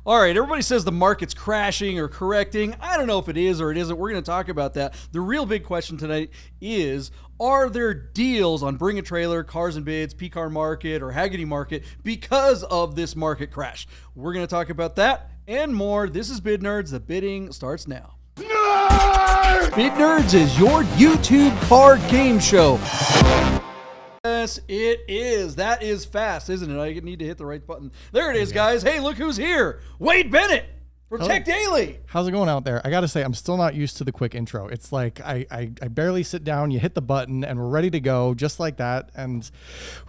All right, everybody says the market's crashing or correcting. I don't know if it is or it isn't. We're going to talk about that. The real big question tonight is, are there deals on Bring a Trailer, Cars and Bids, P-Car Market, or Hagerty Market because of this market crash? We're going to talk about that and more. This is Bid Nerds. The bidding starts now. Nerds! Bid Nerds is your YouTube car game show. Yes, it is. That is fast, isn't it? I need to hit the right button. There it is, guys. Hey, look who's here. Wade Bennett from Tech Daily. How's it going out there? I got to say, I'm still not used to the quick intro. It's like I barely sit down, you hit the button, and we're ready to go just like that. And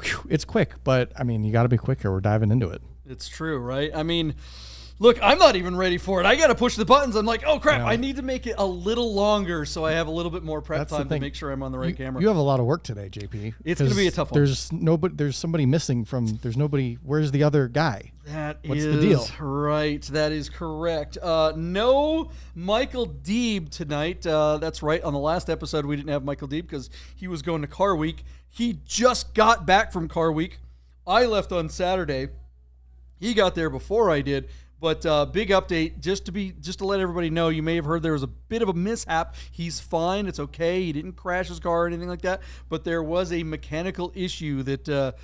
whew, it's quick, but I mean, you got to be quicker. We're diving into it. It's true, right? I mean, look, I'm not even ready for it. I got to push the buttons. I'm like, oh, crap. I need to make it a little longer so I have a little bit more prep time to make sure I'm on the right camera. You have a lot of work today, JP. It's going to be a tough one. There's somebody missing there's nobody. Where's the other guy? What's the deal? Right. That is correct. No Michael Deeb tonight. That's right. On the last episode, we didn't have Michael Deeb because he was going to Car Week. He just got back from Car Week. I left on Saturday. He got there before I did. But big update, just to let everybody know, you may have heard there was a bit of a mishap. He's fine. It's okay. He didn't crash his car or anything like that. But there was a mechanical issue that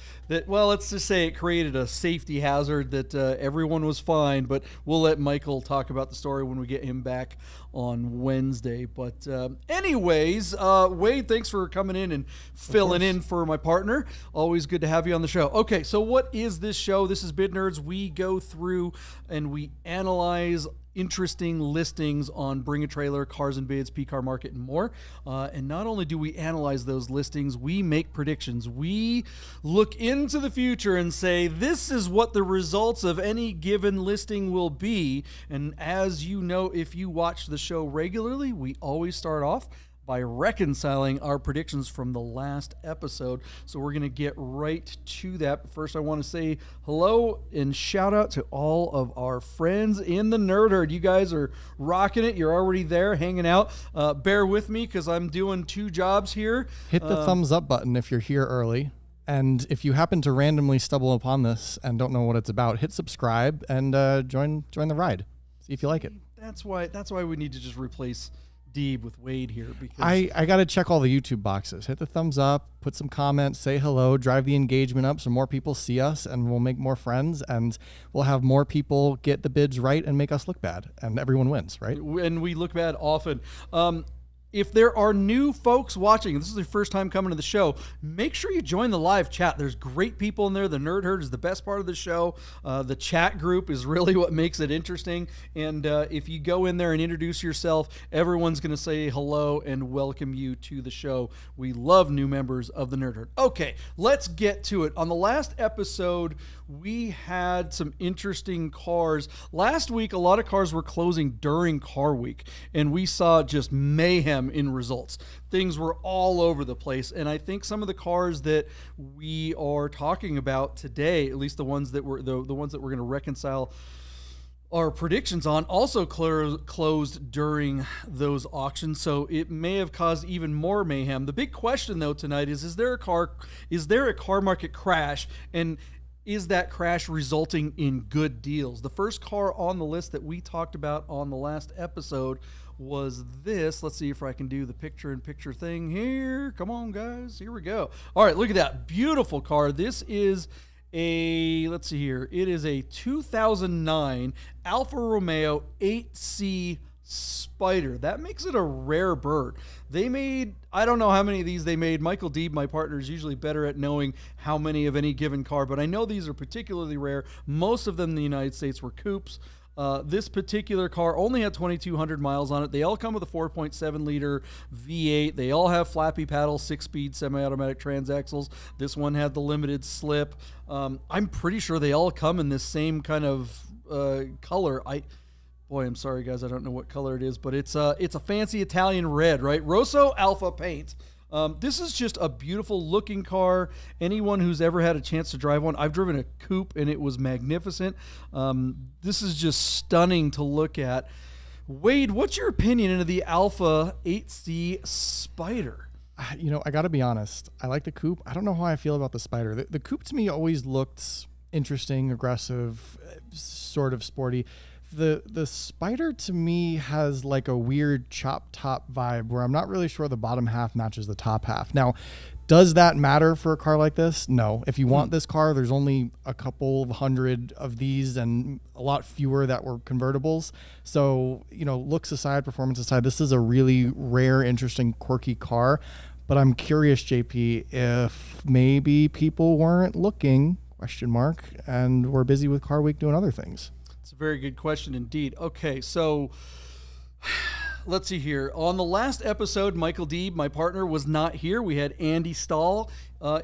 well, let's just say it created a safety hazard that everyone was fine. But we'll let Michael talk about the story when we get him back on Wednesday. But anyways, Wade, thanks for coming in and filling in for my partner. Always good to have you on the show. Okay, so what is this show? This is Bid Nerds. We go through and we analyze interesting listings on Bring a Trailer, Cars and Bids, P-Car Market, and more. And not only do we analyze those listings, we make predictions. We look into the future and say, this is what the results of any given listing will be. And as you know, if you watch the show regularly, we always start off by reconciling our predictions from the last episode. So we're going to get right to that. But first, I want to say hello and shout out to all of our friends in the Nerd Herd. You guys are rocking it. You're already there hanging out. Bear with me because I'm doing two jobs here. Hit the thumbs up button if you're here early. And if you happen to randomly stumble upon this and don't know what it's about, hit subscribe and join the ride. See if you like it. That's why we need to just replace Deeb with Wade here, because I got to check all the YouTube boxes. Hit the thumbs up, put some comments, say hello, drive the engagement up so more people see us, and we'll make more friends, and we'll have more people get the bids right and make us look bad, and everyone wins, right? And we look bad often. If there are new folks watching, and this is their first time coming to the show, make sure you join the live chat. There's great people in there. The Nerd Herd is the best part of the show. The chat group is really what makes it interesting. And if you go in there and introduce yourself, everyone's going to say hello and welcome you to the show. We love new members of the Nerd Herd. Okay, let's get to it. On the last episode, we had some interesting cars. Last week, a lot of cars were closing during Car Week, and we saw just mayhem in results. Things were all over the place, and I think some of the cars that we are talking about today, at least the ones that we're the ones that we're going to reconcile our predictions on, also closed during those auctions, so it may have caused even more mayhem. The big question though tonight is there a car market crash, and is that crash resulting in good deals? The first car on the list that we talked about on the last episode was this. Let's see if I can do the picture-in-picture thing here. Come on, guys. Here we go. All right, look at that. Beautiful car. This is let's see here. It is a 2009 Alfa Romeo 8C Spider. That makes it a rare bird. They made, I don't know how many of these they made. Michael Deeb, my partner, is usually better at knowing how many of any given car, but I know these are particularly rare. Most of them in the United States were coupes. This particular car only had 2,200 miles on it. They all come with a 4.7 liter V8. They all have flappy paddles, 6-speed semi-automatic transaxles. This one had the limited slip. I'm pretty sure they all come in this same kind of color. Boy, I'm sorry, guys. I don't know what color it is, but it's a fancy Italian red, right? Rosso Alpha paint. This is just a beautiful looking car. Anyone who's ever had a chance to drive one, I've driven a coupe and it was magnificent. This is just stunning to look at. Wade, what's your opinion into the Alpha 8C Spider? You know, I got to be honest. I like the coupe. I don't know how I feel about the Spider. The coupe to me always looked interesting, aggressive, sort of sporty. The Spider to me has like a weird chop top vibe where I'm not really sure the bottom half matches the top half. Now, does that matter for a car like this? No. If you want this car, there's only a couple of hundred of these and a lot fewer that were convertibles. So, looks aside, performance aside, this is a really rare, interesting, quirky car. But I'm curious, JP, if maybe people weren't looking, ? And were busy with Car Week doing other things. It's a very good question indeed. Okay, so let's see here. On the last episode, Michael Deeb, my partner, was not here. We had Andy Stahl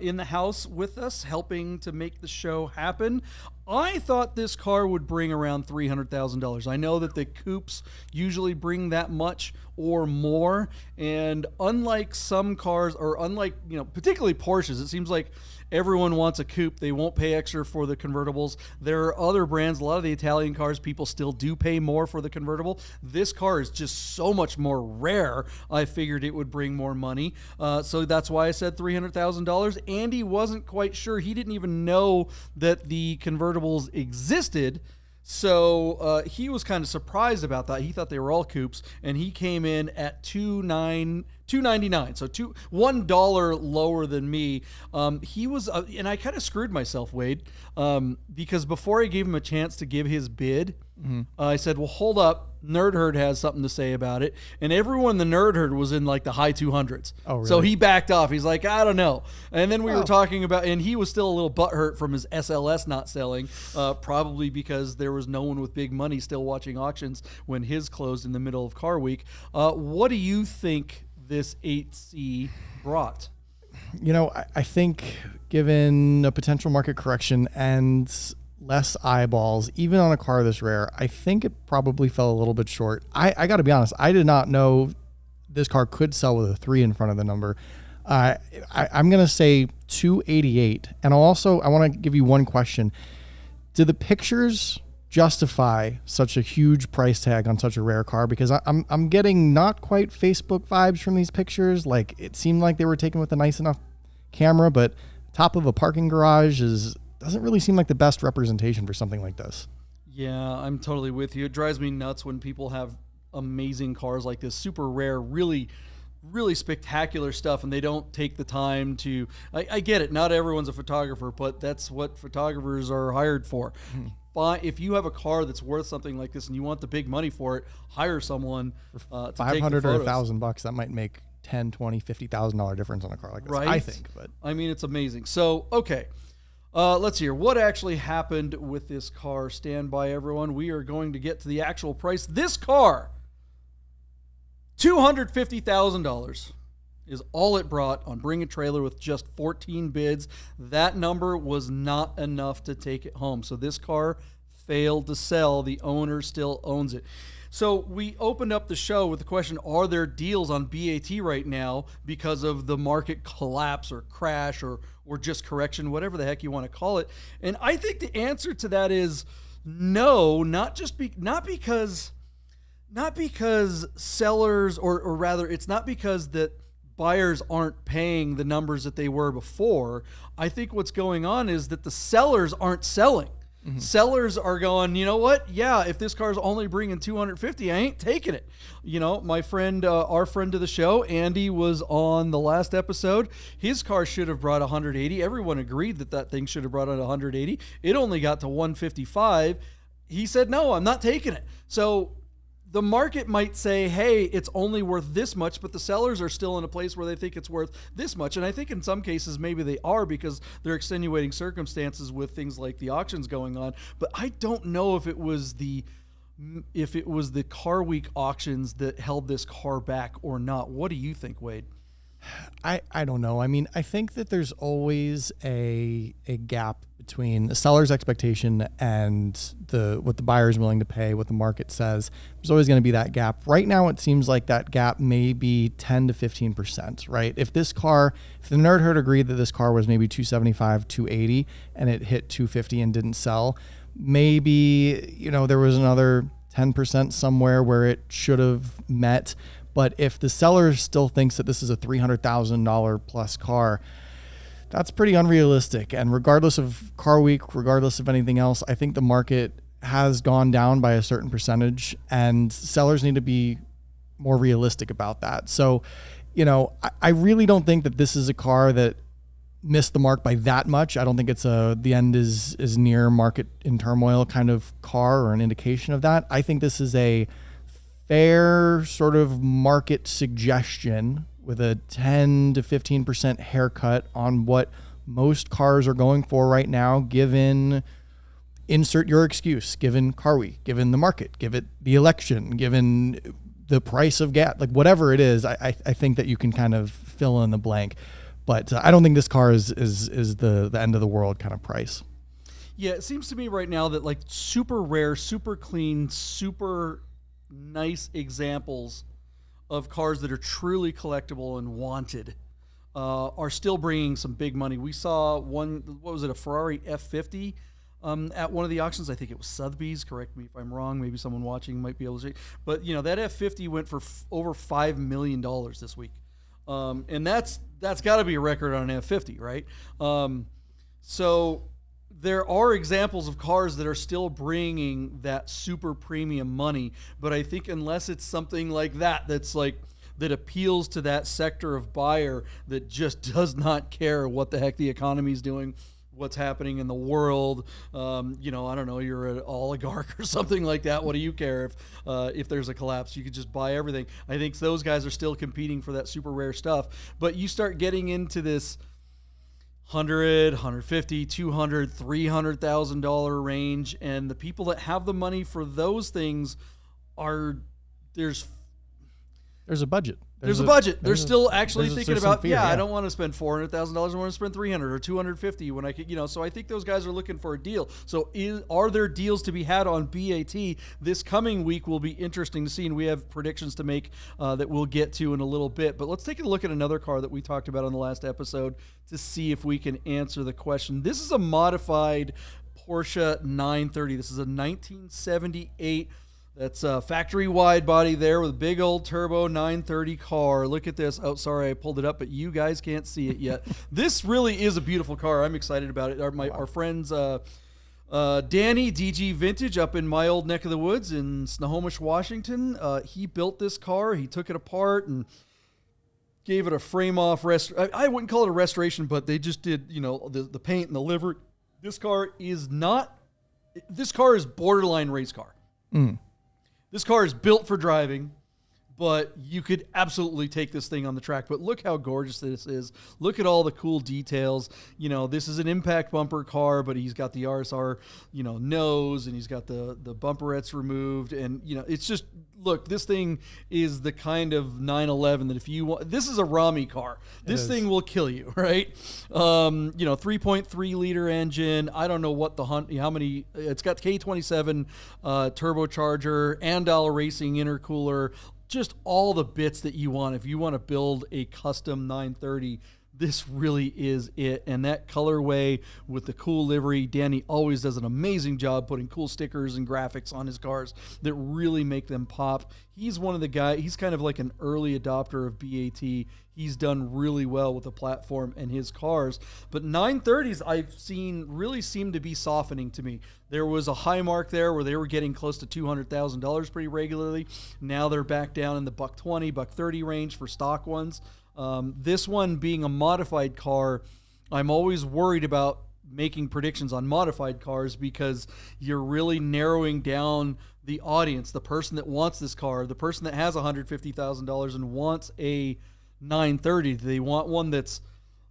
in the house with us, helping to make the show happen. I thought this car would bring around $300,000. I know that the coupes usually bring that much or more, and unlike some cars, or unlike, particularly Porsches, it seems like everyone wants a coupe. They won't pay extra for the convertibles. There are other brands, a lot of the Italian cars, people still do pay more for the convertible. This car is just so much more rare. I figured it would bring more money. So that's why I said $300,000. Andy wasn't quite sure. He didn't even know that the convertibles existed. So he was kind of surprised about that. He thought they were all coupes, and he came in at $299, so $1 lower than me. He was, and I kind of screwed myself, Wade, because before I gave him a chance to give his bid, I said, well, hold up. Nerd Herd has something to say about it. And everyone in the Nerd Herd was in like the high 200s. Oh, really? So he backed off. He's like, I don't know. And then we were talking about, and he was still a little butthurt from his SLS not selling, probably because there was no one with big money still watching auctions when his closed in the middle of Car Week. What do you think this 8C brought? I think given a potential market correction and less eyeballs, even on a car this rare, I think it probably fell a little bit short. I got to be honest, I did not know this car could sell with a 3 in front of the number. I'm going to say 288. And I want to give you one question. Do the pictures justify such a huge price tag on such a rare car? Because I'm getting not quite Facebook vibes from these pictures. Like, it seemed like they were taken with a nice enough camera, but top of a parking garage doesn't really seem like the best representation for something like this. Yeah, I'm totally with you. It drives me nuts when people have amazing cars like this, super rare, really, really spectacular stuff, and they don't take the time to... I get it, not everyone's a photographer, but that's what photographers are hired for. If you have a car that's worth something like this and you want the big money for it, hire someone to take the $500 or photos. $1,000, that might make $10,000, $20,000, $50,000 difference on a car like this, right? I think. But I mean, it's amazing. So, okay. Let's hear what actually happened with this car. Stand by, everyone. We are going to get to the actual price. This car, $250,000 is all it brought on Bring a Trailer with just 14 bids. That number was not enough to take it home. So this car failed to sell. The owner still owns it. So we opened up the show with the question, are there deals on BAT right now because of the market collapse or crash or just correction, whatever the heck you want to call it? And I think the answer to that is no, not because sellers, or rather it's not because that buyers aren't paying the numbers that they were before. I think what's going on is that the sellers aren't selling. Mm-hmm. Sellers are going, you know what? Yeah, if this car's only bringing 250, I ain't taking it. My friend, our friend to the show, Andy, was on the last episode. His car should have brought 180. Everyone agreed that thing should have brought out 180. It only got to 155. He said, no, I'm not taking it. So the market might say, hey, it's only worth this much, but the sellers are still in a place where they think it's worth this much. And I think in some cases maybe they are because they're extenuating circumstances with things like the auctions going on. But I don't know if it was the Car Week auctions that held this car back or not. What do you think, Wade? I don't know. I mean, I think that there's always a gap between the seller's expectation and what the buyer is willing to pay, what the market says. There's always going to be that gap. Right now, it seems like that gap may be 10 to 15%, right? If the Nerd Herd agreed that this car was maybe 275, 280, and it hit 250 and didn't sell, maybe, there was another 10% somewhere where it should have met. But if the seller still thinks that this is a $300,000 plus car, That's pretty unrealistic. And regardless of Car Week, regardless of anything else, I think the market has gone down by a certain percentage, and sellers need to be more realistic about that. So, I really don't think that this is a car that missed the mark by that much. I don't think it's the end is near market in turmoil kind of car or an indication of that. I think this is a fair sort of market suggestion with a 10 to 15% haircut on what most cars are going for right now, given insert your excuse, given Car Week, given the market, given the election, given the price of gas, like whatever it is. I think that you can kind of fill in the blank, but I don't think this car is the end of the world kind of price. Yeah, it seems to me right now that like super rare, super clean, super nice examples of cars that are truly collectible and wanted are still bringing some big money. We saw a Ferrari F50 at one of the auctions. I think it was Sotheby's. Correct me if I'm wrong. Maybe someone watching might be able to. But that F50 went for over $5 million this week, and that's got to be a record on an F50, right? So there are examples of cars that are still bringing that super premium money, but I think unless it's something like that appeals to that sector of buyer that just does not care what the heck the economy is doing, what's happening in the world, I don't know, you're an oligarch or something like that. What do you care if there's a collapse? You could just buy everything. I think those guys are still competing for that super rare stuff, but you start getting into this $100, $150, $200, $300,000 range, and the people that have the money for those things there's a budget. There's a budget. They're still actually thinking about, I don't want to spend $400,000. I want to spend $300 or $250 when I could, so I think those guys are looking for a deal. So are there deals to be had on BAT? This coming week will be interesting to see, and we have predictions to make that we'll get to in a little bit. But let's take a look at another car that we talked about on the last episode to see if we can answer the question. This is a modified Porsche 930. This is a 1978. That's a factory wide body there with a big old turbo 930 car. Look at this. Oh, sorry, I pulled it up, but you guys can't see it yet. This really is a beautiful car. I'm excited about it. Our friends Danny, DG Vintage, up in my old neck of the woods in Snohomish, Washington, he built this car. He took it apart and gave it a frame-off I wouldn't call it a restoration, but they just did, the paint and the livery. This car is borderline race car. This car is built for driving, but you could absolutely take this thing on the track. But look how gorgeous this is. Look at all the cool details. This is an impact bumper car, but he's got the RSR, nose, and he's got the bumperettes removed. And, it's just, look, this thing is the kind of 911 that if you want, this is a Rami car. This thing will kill you, right? 3.3 liter engine. I don't know what how many, it's got K27 turbocharger, Andal Racing intercooler, just all the bits that you want. If you want to build a custom 930, this really is it. And that colorway with the cool livery, Danny always does an amazing job putting cool stickers and graphics on his cars that really make them pop. He's one of the guys, he's kind of like an early adopter of BAT. He's done really well with the platform and his cars. But 930s I've seen really seem to be softening to me. There was a high mark there where they were getting close to $200,000 pretty regularly. Now they're back down in the $120, $130 range for stock ones. This one being a modified car, I'm always worried about making predictions on modified cars because you're really narrowing down the audience, the person that wants this car, the person that has $150,000 and wants a 930. Do they want one that's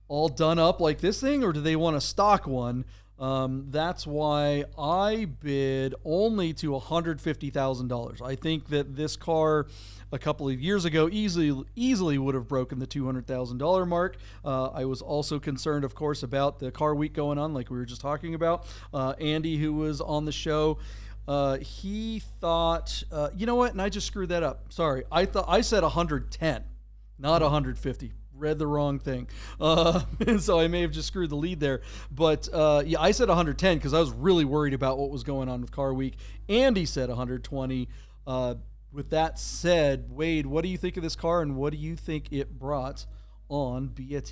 all done up like this thing, or do they want a stock one? That's why I bid only to $150,000. I think that this car a couple of years ago easily would have broken the $200,000 mark. I was also concerned, of course, about the car week going on, like we were just talking about. Andy, who was on the show, he thought, you know what? And I just screwed that up. Sorry. I said 110, not 150. Read the wrong thing. And so I may have just screwed the lead there. But yeah, I said 110 because I was really worried about what was going on with Car Week. Andy said 120. With that said, Wade, what do you think of this car and what do you think it brought on BAT?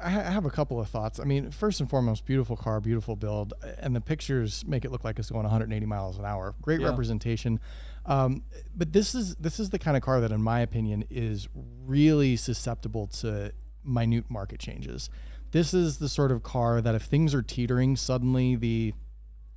I have a couple of thoughts. I mean, first and foremost, beautiful car, beautiful build, and the pictures make it look like it's going 180 miles an hour. Great representation. But this is the kind of car that, in my opinion, is really susceptible to minute market changes. This is the sort of car that if things are teetering, suddenly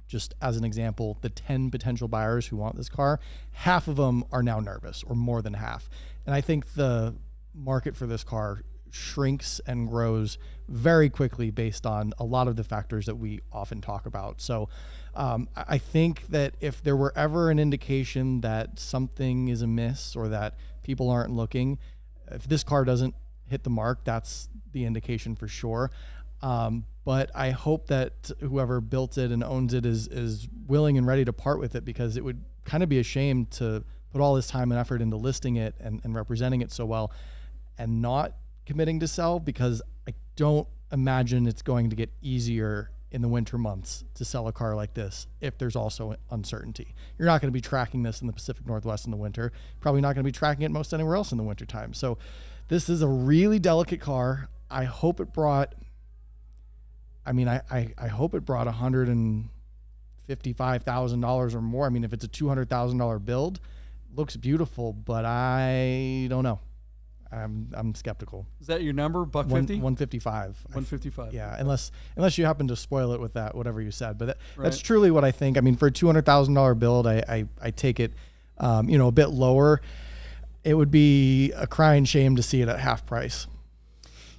just as an example, the 10 potential buyers who want this car, half of them are now nervous, or more than half. And I think the market for this car shrinks and grows very quickly based on a lot of the factors that we often talk about. So I think that if there were ever an indication that something is amiss or that people aren't looking, if this car doesn't hit the mark, that's the indication for sure. But I hope that whoever built it and owns it is willing and ready to part with it, because it would kind of be a shame to put all this time and effort into listing it and representing it so well and not committing to sell, because I don't imagine it's going to get easier in the winter months to sell a car like this if there's also uncertainty. You're not going to be tracking this in the Pacific Northwest in the winter, probably not going to be tracking it most anywhere else in the wintertime. So this is a really delicate car. I hope it brought, I hope it brought $155,000 or more. I mean, if it's a $200,000 build, looks beautiful, but I don't know. I'm skeptical. Is that your number? $150? 155. 155. Yeah, unless you happen to spoil it with that, whatever you said. But that's truly what I think. I mean, for a $200,000 build, I take it, a bit lower. It would be a crying shame to see it at half price.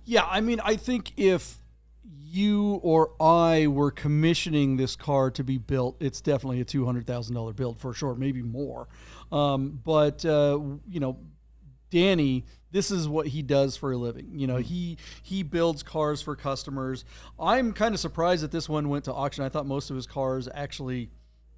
Yeah, I mean, I think if you or I were commissioning this car to be built, it's definitely a $200,000 build for sure, maybe more. But Danny, this is what he does for a living. He builds cars for customers. I'm kind of surprised that this one went to auction. I thought most of his cars actually,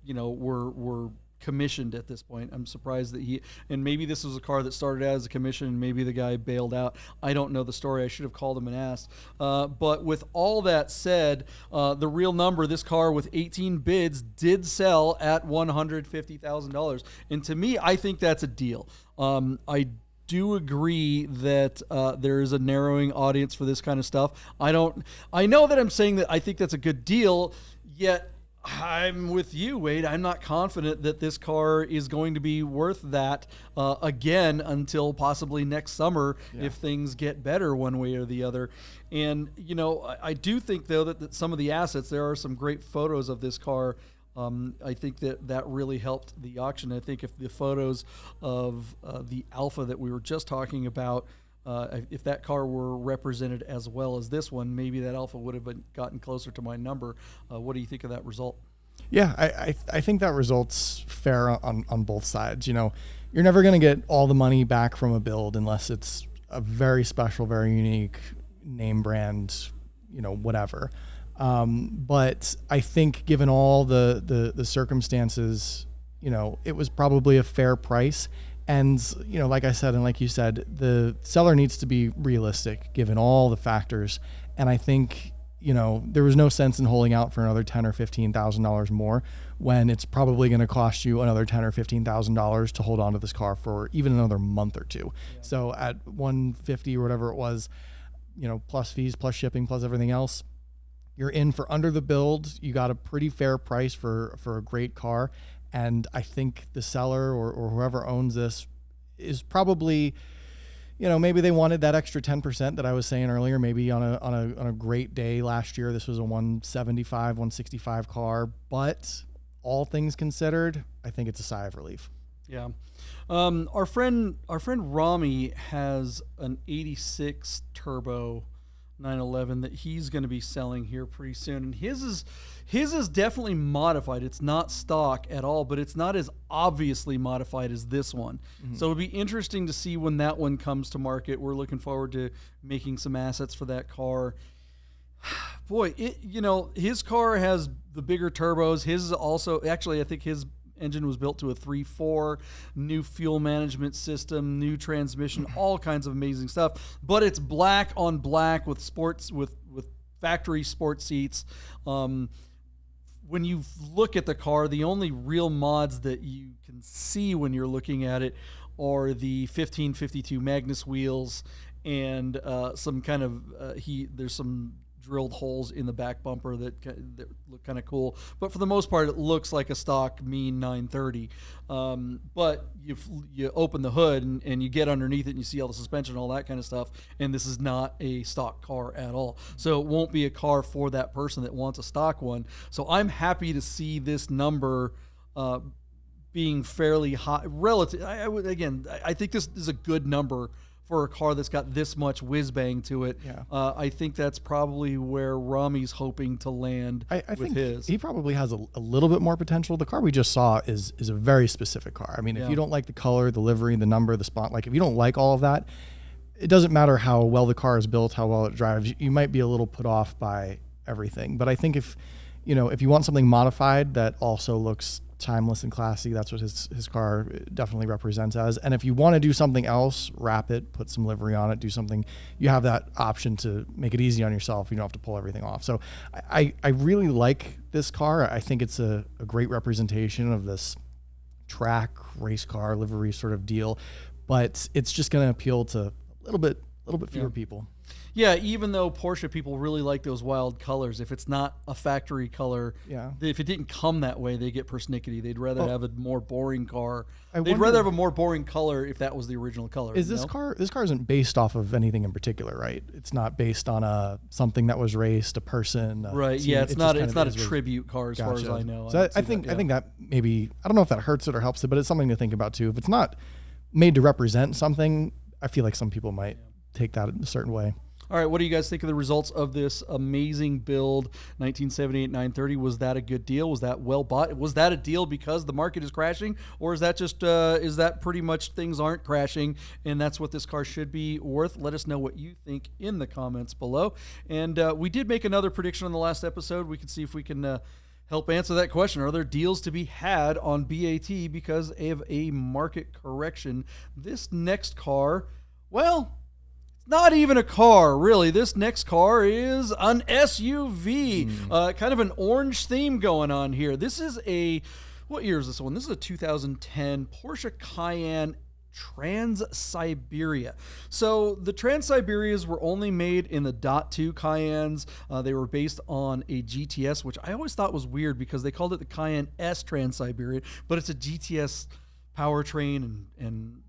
were commissioned at this point. I'm surprised that and maybe this was a car that started out as a commission and maybe the guy bailed out. I don't know the story. I should have called him and asked. But with all that said, the real number, this car with 18 bids did sell at $150,000. And to me, I think that's a deal. I do agree that there is a narrowing audience for this kind of stuff. I know that I'm saying that I think that's a good deal, yet I'm with you, Wade. I'm not confident that this car is going to be worth that again until possibly next summer if things get better one way or the other. And, I do think, though, that some of the assets, there are some great photos of this car. I think that really helped the auction. I think if the photos of the Alfa that we were just talking about, if that car were represented as well as this one, maybe that Alfa would have gotten closer to my number. What do you think of that result? Yeah, I think that result's fair on both sides. You're never going to get all the money back from a build unless it's a very special, very unique name brand, whatever. But I think given all the circumstances, it was probably a fair price. And, like I said, and like you said, the seller needs to be realistic given all the factors. And I think, there was no sense in holding out for another $10,000 or $15,000 more when it's probably going to cost you another $10,000 or $15,000 to hold on to this car for even another month or two. Yeah. So at $150 or whatever it was, plus fees, plus shipping, plus everything else, you're in for under the build. You got a pretty fair price for a great car. And I think the seller or whoever owns this is probably, maybe they wanted that extra 10% that I was saying earlier. Maybe on a great day last year, this was a 175, 165 car. But all things considered, I think it's a sigh of relief. Yeah. Our friend Rami has an 86 turbo 911 that he's going to be selling here pretty soon, and his is definitely modified. It's not stock at all, but it's not as obviously modified as this one. Mm-hmm. So it'll be interesting to see when that one comes to market. We're looking forward to making some assets for that car. Boy, his car has the bigger turbos. His is also, actually, I think his engine was built to a 3.4, new fuel management system, new transmission, all kinds of amazing stuff. But it's black on black with factory sport seats. When you look at the car, the only real mods that you can see when you're looking at it are the 1552 Magnus wheels and some kind of there's some drilled holes in the back bumper that look kind of cool, but for the most part it looks like a stock mean 930. But you open the hood and you get underneath it and you see all the suspension and all that kind of stuff, and this is not a stock car at all, so it won't be a car for that person that wants a stock one. So I'm happy to see this number being fairly high relative. I think this is a good number for a car that's got this much whiz bang to it. Yeah. I think that's probably where Rami's hoping to land I with think his. he probably has a little bit more potential. The car we just saw is a very specific car. I mean, if you don't like the color, the livery, the number, the spot, like if you don't like all of that, it doesn't matter how well the car is built, how well it drives. You might be a little put off by everything. But I think if you want something modified that also looks timeless and classy, that's what his car definitely represents as. And if you want to do something else, wrap it, put some livery on it, do something, you have that option to make it easy on yourself. You don't have to pull everything off. So I really like this car. I think it's a great representation of this track race car livery sort of deal, but it's just going to appeal to a little bit fewer people. Yeah, even though Porsche people really like those wild colors, if it's not a factory color, if it didn't come that way, they get persnickety. They'd rather have a more boring car. They'd rather have a more boring color if that was the original color. Is this car isn't based off of anything in particular, right? It's not based on something that was raced, a person. Right. Yeah, it's not a tribute car as far as I know. So I think that maybe, I don't know if that hurts it or helps it, but it's something to think about too. If it's not made to represent something, I feel like some people might take that in a certain way. All right, what do you guys think of the results of this amazing build, 1978 930? Was that a good deal? Was that well bought? Was that a deal because the market is crashing, or is that just is that pretty much things aren't crashing and that's what this car should be worth? Let us know what you think in the comments below. And we did make another prediction on the last episode. We can see if we can help answer that question. Are there deals to be had on BAT because of a market correction? This next car, well, not even a car, really. This next car is an SUV. Kind of an orange theme going on here. This is what year is this one? This is a 2010 Porsche Cayenne Transsyberia. So the Transsiberias were only made in the .2 Cayennes. They were based on a GTS, which I always thought was weird because they called it the Cayenne S Transsyberia, but it's a GTS powertrain and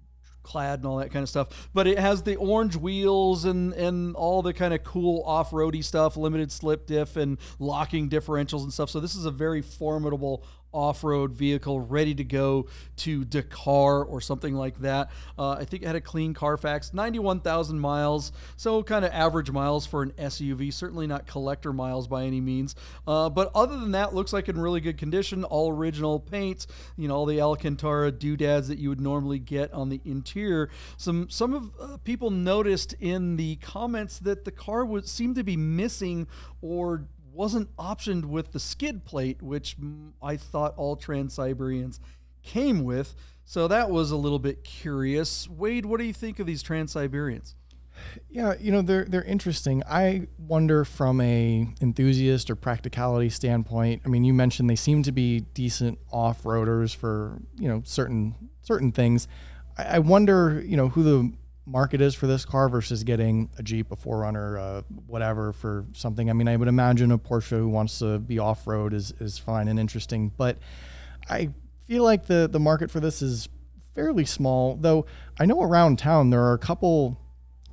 clad and all that kind of stuff, but it has the orange wheels and all the kind of cool off-roady stuff, limited slip diff and locking differentials and stuff. So this is a very formidable off-road vehicle ready to go to Dakar or something like that. I think it had a clean Carfax, 91,000 miles, so kind of average miles for an SUV, certainly not collector miles by any means. But other than that, looks like in really good condition, all original paint, all the Alcantara doodads that you would normally get on the interior. Some of people noticed in the comments that the car seemed to be missing or wasn't optioned with the skid plate, which I thought all Transsiberians came with. So that was a little bit curious. Wade, what do you think of these Transsiberians? Yeah, they're interesting. I wonder from a enthusiast or practicality standpoint. I mean, you mentioned they seem to be decent off-roaders for, certain things. I wonder, who the market is for this car versus getting a Jeep, a 4Runner, whatever for something. I mean, I would imagine a Porsche who wants to be off-road is fine and interesting, but I feel like the market for this is fairly small, though I know around town there are a couple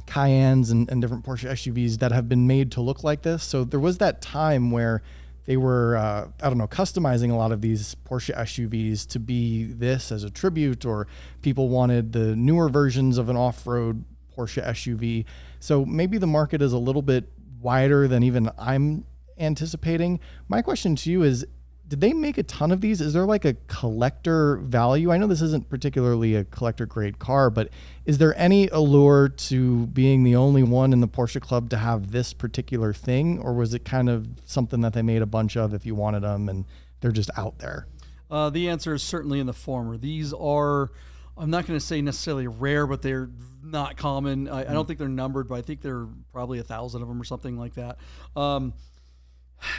Cayennes and different Porsche SUVs that have been made to look like this. So there was that time where they were, customizing a lot of these Porsche SUVs to be this as a tribute, or people wanted the newer versions of an off-road Porsche SUV. So maybe the market is a little bit wider than even I'm anticipating. My question to you is, did they make a ton of these? Is there like a collector value? I know this isn't particularly a collector grade car, but is there any allure to being the only one in the Porsche club to have this particular thing? Or was it kind of something that they made a bunch of if you wanted them and they're just out there? The answer is certainly in the former. These are, I'm not going to say necessarily rare, but they're not common. I don't think they're numbered, but I think there are probably 1,000 of them or something like that.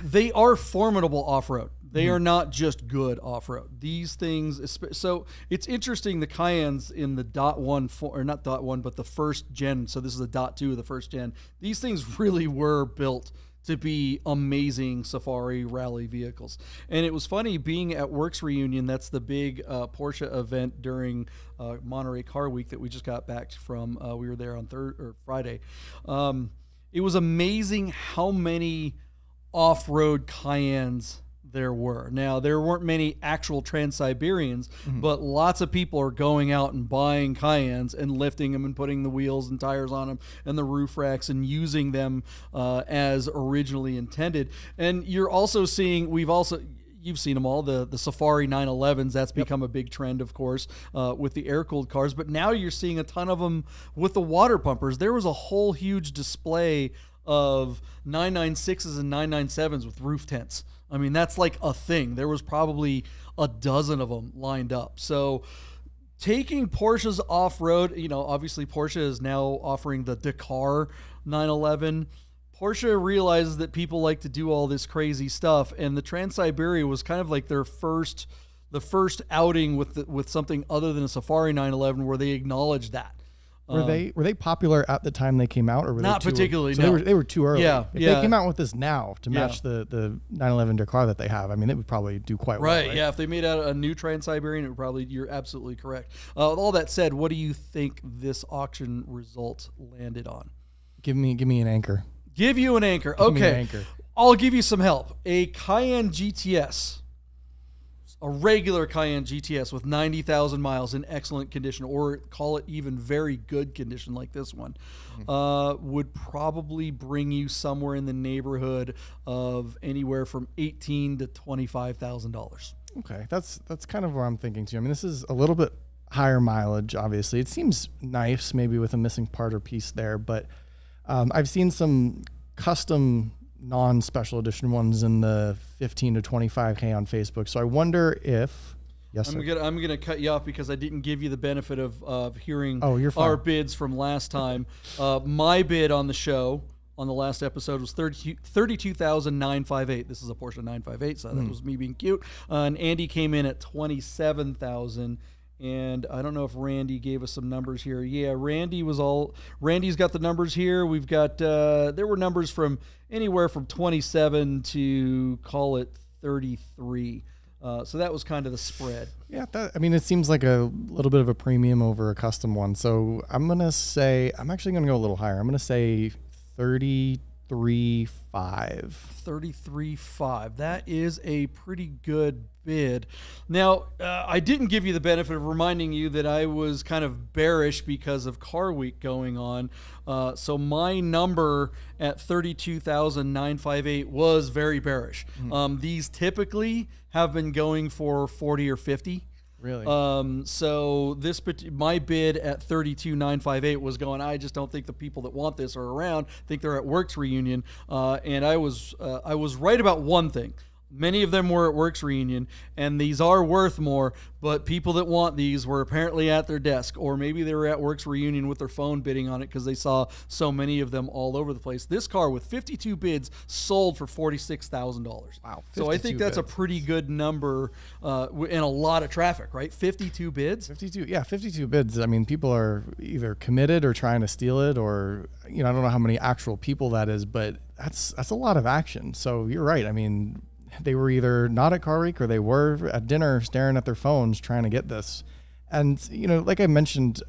They are formidable off-road. They are not just good off-road. These things, so it's interesting, the Cayennes in the .1, or not .1, but the first gen, so this is a .2 of the first gen, these things really were built to be amazing safari rally vehicles. And it was funny being at Works Reunion. That's the big Porsche event during Monterey Car Week that we just got back from. We were there on Friday. It was amazing how many off-road Cayennes there were. Now, there weren't many actual Transsiberians, but lots of people are going out and buying Cayennes and lifting them and putting the wheels and tires on them and the roof racks and using them as originally intended. And you're also seeing, you've seen them all, the Safari 911s. That's become a big trend, of course, with the air-cooled cars. But now you're seeing a ton of them with the water pumpers. There was a whole huge display of 996s and 997s with roof tents. I mean, that's like a thing. There was probably a dozen of them lined up. So taking Porsche's off-road, obviously Porsche is now offering the Dakar 911. Porsche realizes that people like to do all this crazy stuff, and the Transsyberia was kind of like the first outing with something other than a Safari 911 where they acknowledged that. Were they popular at the time they came out, or were not they particularly? So no, they were too early. Yeah, if they came out with this now to match the 911 Dakar that they have, I mean, it would probably do quite well. Right? Yeah. If they made out a new Transsiberian, it would probably. You're absolutely correct. With all that said, what do you think this auction result landed on? Give me an anchor. Give you an anchor. Give me an Okay, anchor. I'll give you some help. A Cayenne GTS. A regular Cayenne GTS with 90,000 miles in excellent condition, or call it even very good condition like this one, would probably bring you somewhere in the neighborhood of anywhere from $18,000 to $25,000. Okay, that's kind of where I'm thinking too. I mean, this is a little bit higher mileage, obviously. It seems nice, maybe with a missing part or piece there, but I've seen some custom non-special edition ones in the 15 to 25K on Facebook. So I wonder if, yes, I'm gonna cut you off because I didn't give you the benefit of hearing you're fine. our bids from last time. My bid on the show on the last episode was $32,958. This is a Porsche 958, so that was me being cute. And Andy came in at $27,000. And I don't know if Randy gave us some numbers here. Yeah, Randy's got the numbers here. We've got, there were numbers from anywhere from 27 to call it 33. So that was kind of the spread. Yeah, it seems like a little bit of a premium over a custom one. So I'm actually going to go a little higher. I'm going to say 33.5. 33.5. That is a pretty good bid. Now, I didn't give you the benefit of reminding you that I was kind of bearish because of Car Week going on. So my number at 32,958 was very bearish. These typically have been going for 40 or 50. Really? So my bid at 32,958 was going, I just don't think the people that want this are around. I think they're at Works Reunion. And I was right about one thing. Many of them were at Works Reunion, and these are worth more, but people that want these were apparently at their desk, or maybe they were at Works Reunion with their phone bidding on it because they saw so many of them all over the place. This car with 52 bids sold for $46,000. Wow. So I think that's a pretty good number in a lot of traffic, right? 52 bids? 52 bids. I mean, people are either committed or trying to steal it, or, I don't know how many actual people that is, but that's a lot of action. So you're right. I mean, they were either not at Car Week or they were at dinner staring at their phones trying to get this. And, like I mentioned,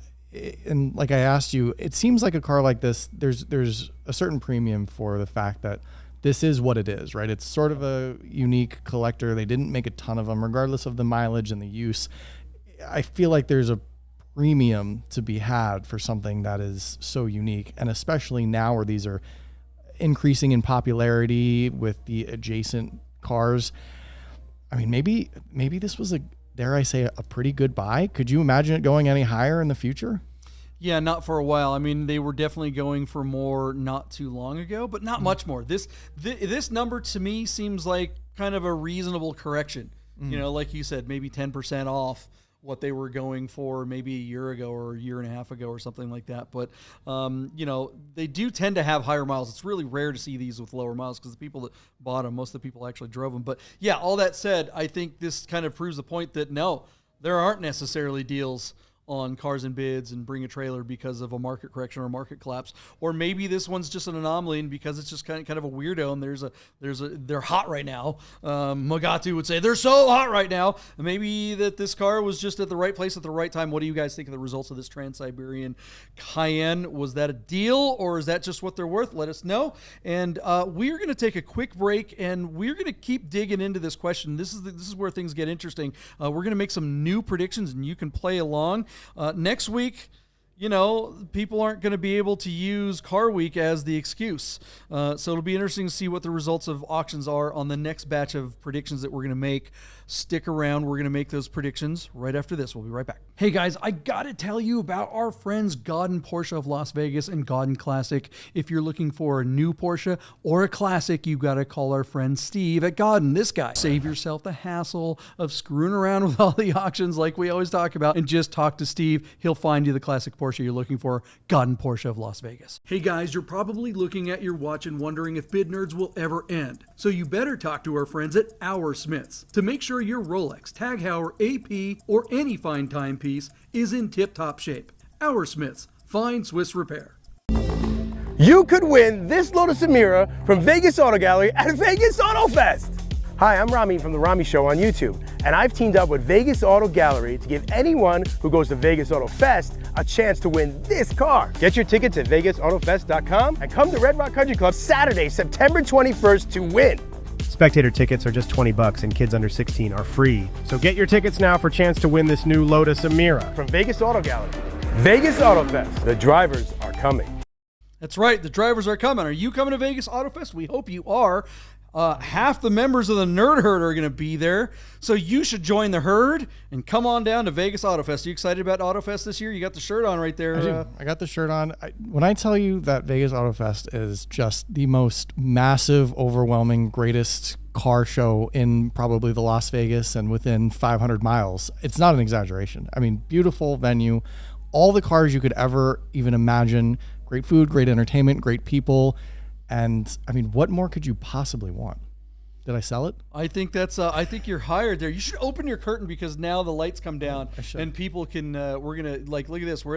and like I asked you, it seems like a car like this, there's a certain premium for the fact that this is what it is, right? It's sort of a unique collector. They didn't make a ton of them, regardless of the mileage and the use. I feel like there's a premium to be had for something that is so unique, and especially now where these are increasing in popularity with the adjacent cars. I mean, maybe this was dare I say, a pretty good buy. Could you imagine it going any higher in the future? Yeah, not for a while. I mean, they were definitely going for more not too long ago, but not much more. This number to me seems like kind of a reasonable correction. Like you said, maybe 10% off what they were going for maybe a year ago or a year and a half ago or something like that. But, they do tend to have higher miles. It's really rare to see these with lower miles because the people that bought them, most of the people actually drove them. But yeah, all that said, I think this kind of proves the point that no, there aren't necessarily deals on Cars and Bids and Bring a Trailer because of a market correction or a market collapse, or maybe this one's just an anomaly and because it's just kind of a weirdo and they're hot right now. Magatu would say they're so hot right now. Maybe that this car was just at the right place at the right time. What do you guys think of the results of this Transsiberian Cayenne? Was that a deal or is that just what they're worth? Let us know. And we're going to take a quick break and we're going to keep digging into this question. This is where things get interesting. We're going to make some new predictions and you can play along. Next week, people aren't going to be able to use Car Week as the excuse. So it'll be interesting to see what the results of auctions are on the next batch of predictions that we're going to make. Stick around. We're going to make those predictions right after this. We'll be right back. Hey guys, I got to tell you about our friends Gaudin Porsche of Las Vegas and Gaudin Classic. If you're looking for a new Porsche or a classic, you got to call our friend Steve at Gaudin, this guy. Save yourself the hassle of screwing around with all the auctions like we always talk about and just talk to Steve. He'll find you the classic Porsche you're looking for. Gaudin Porsche of Las Vegas. Hey guys, you're probably looking at your watch and wondering if Bid Nerds will ever end. So you better talk to our friends at Our Smiths to make sure your Rolex, Tag Heuer, AP, or any fine timepiece is in tip-top shape. Our Smiths, fine Swiss repair. You could win this Lotus Emira from Vegas Auto Gallery at Vegas Auto Fest. Hi, I'm Rami from The Rami Show on YouTube, and I've teamed up with Vegas Auto Gallery to give anyone who goes to Vegas Auto Fest a chance to win this car. Get your tickets at vegasautofest.com and come to Red Rock Country Club Saturday, September 21st to win. Spectator tickets are just $20 and kids under 16 are free. So get your tickets now for a chance to win this new Lotus Emira from Vegas Auto Gallery. Vegas Auto Fest, the drivers are coming. That's right, the drivers are coming. Are you coming to Vegas Auto Fest? We hope you are. Half the members of the Nerd Herd are going to be there, so you should join the herd and come on down to Vegas Auto Fest. Are you excited about Auto Fest this year? You got the shirt on right there. I do. I got the shirt on. When I tell you that Vegas Auto Fest is just the most massive, overwhelming, greatest car show in probably the Las Vegas and within 500 miles, it's not an exaggeration. I mean, beautiful venue, all the cars you could ever even imagine, great food, great entertainment, great people. And I mean, what more could you possibly want? Did I sell it? I think I think you're hired there. You should open your curtain because now the lights come down and people can, we're going to look at this. We're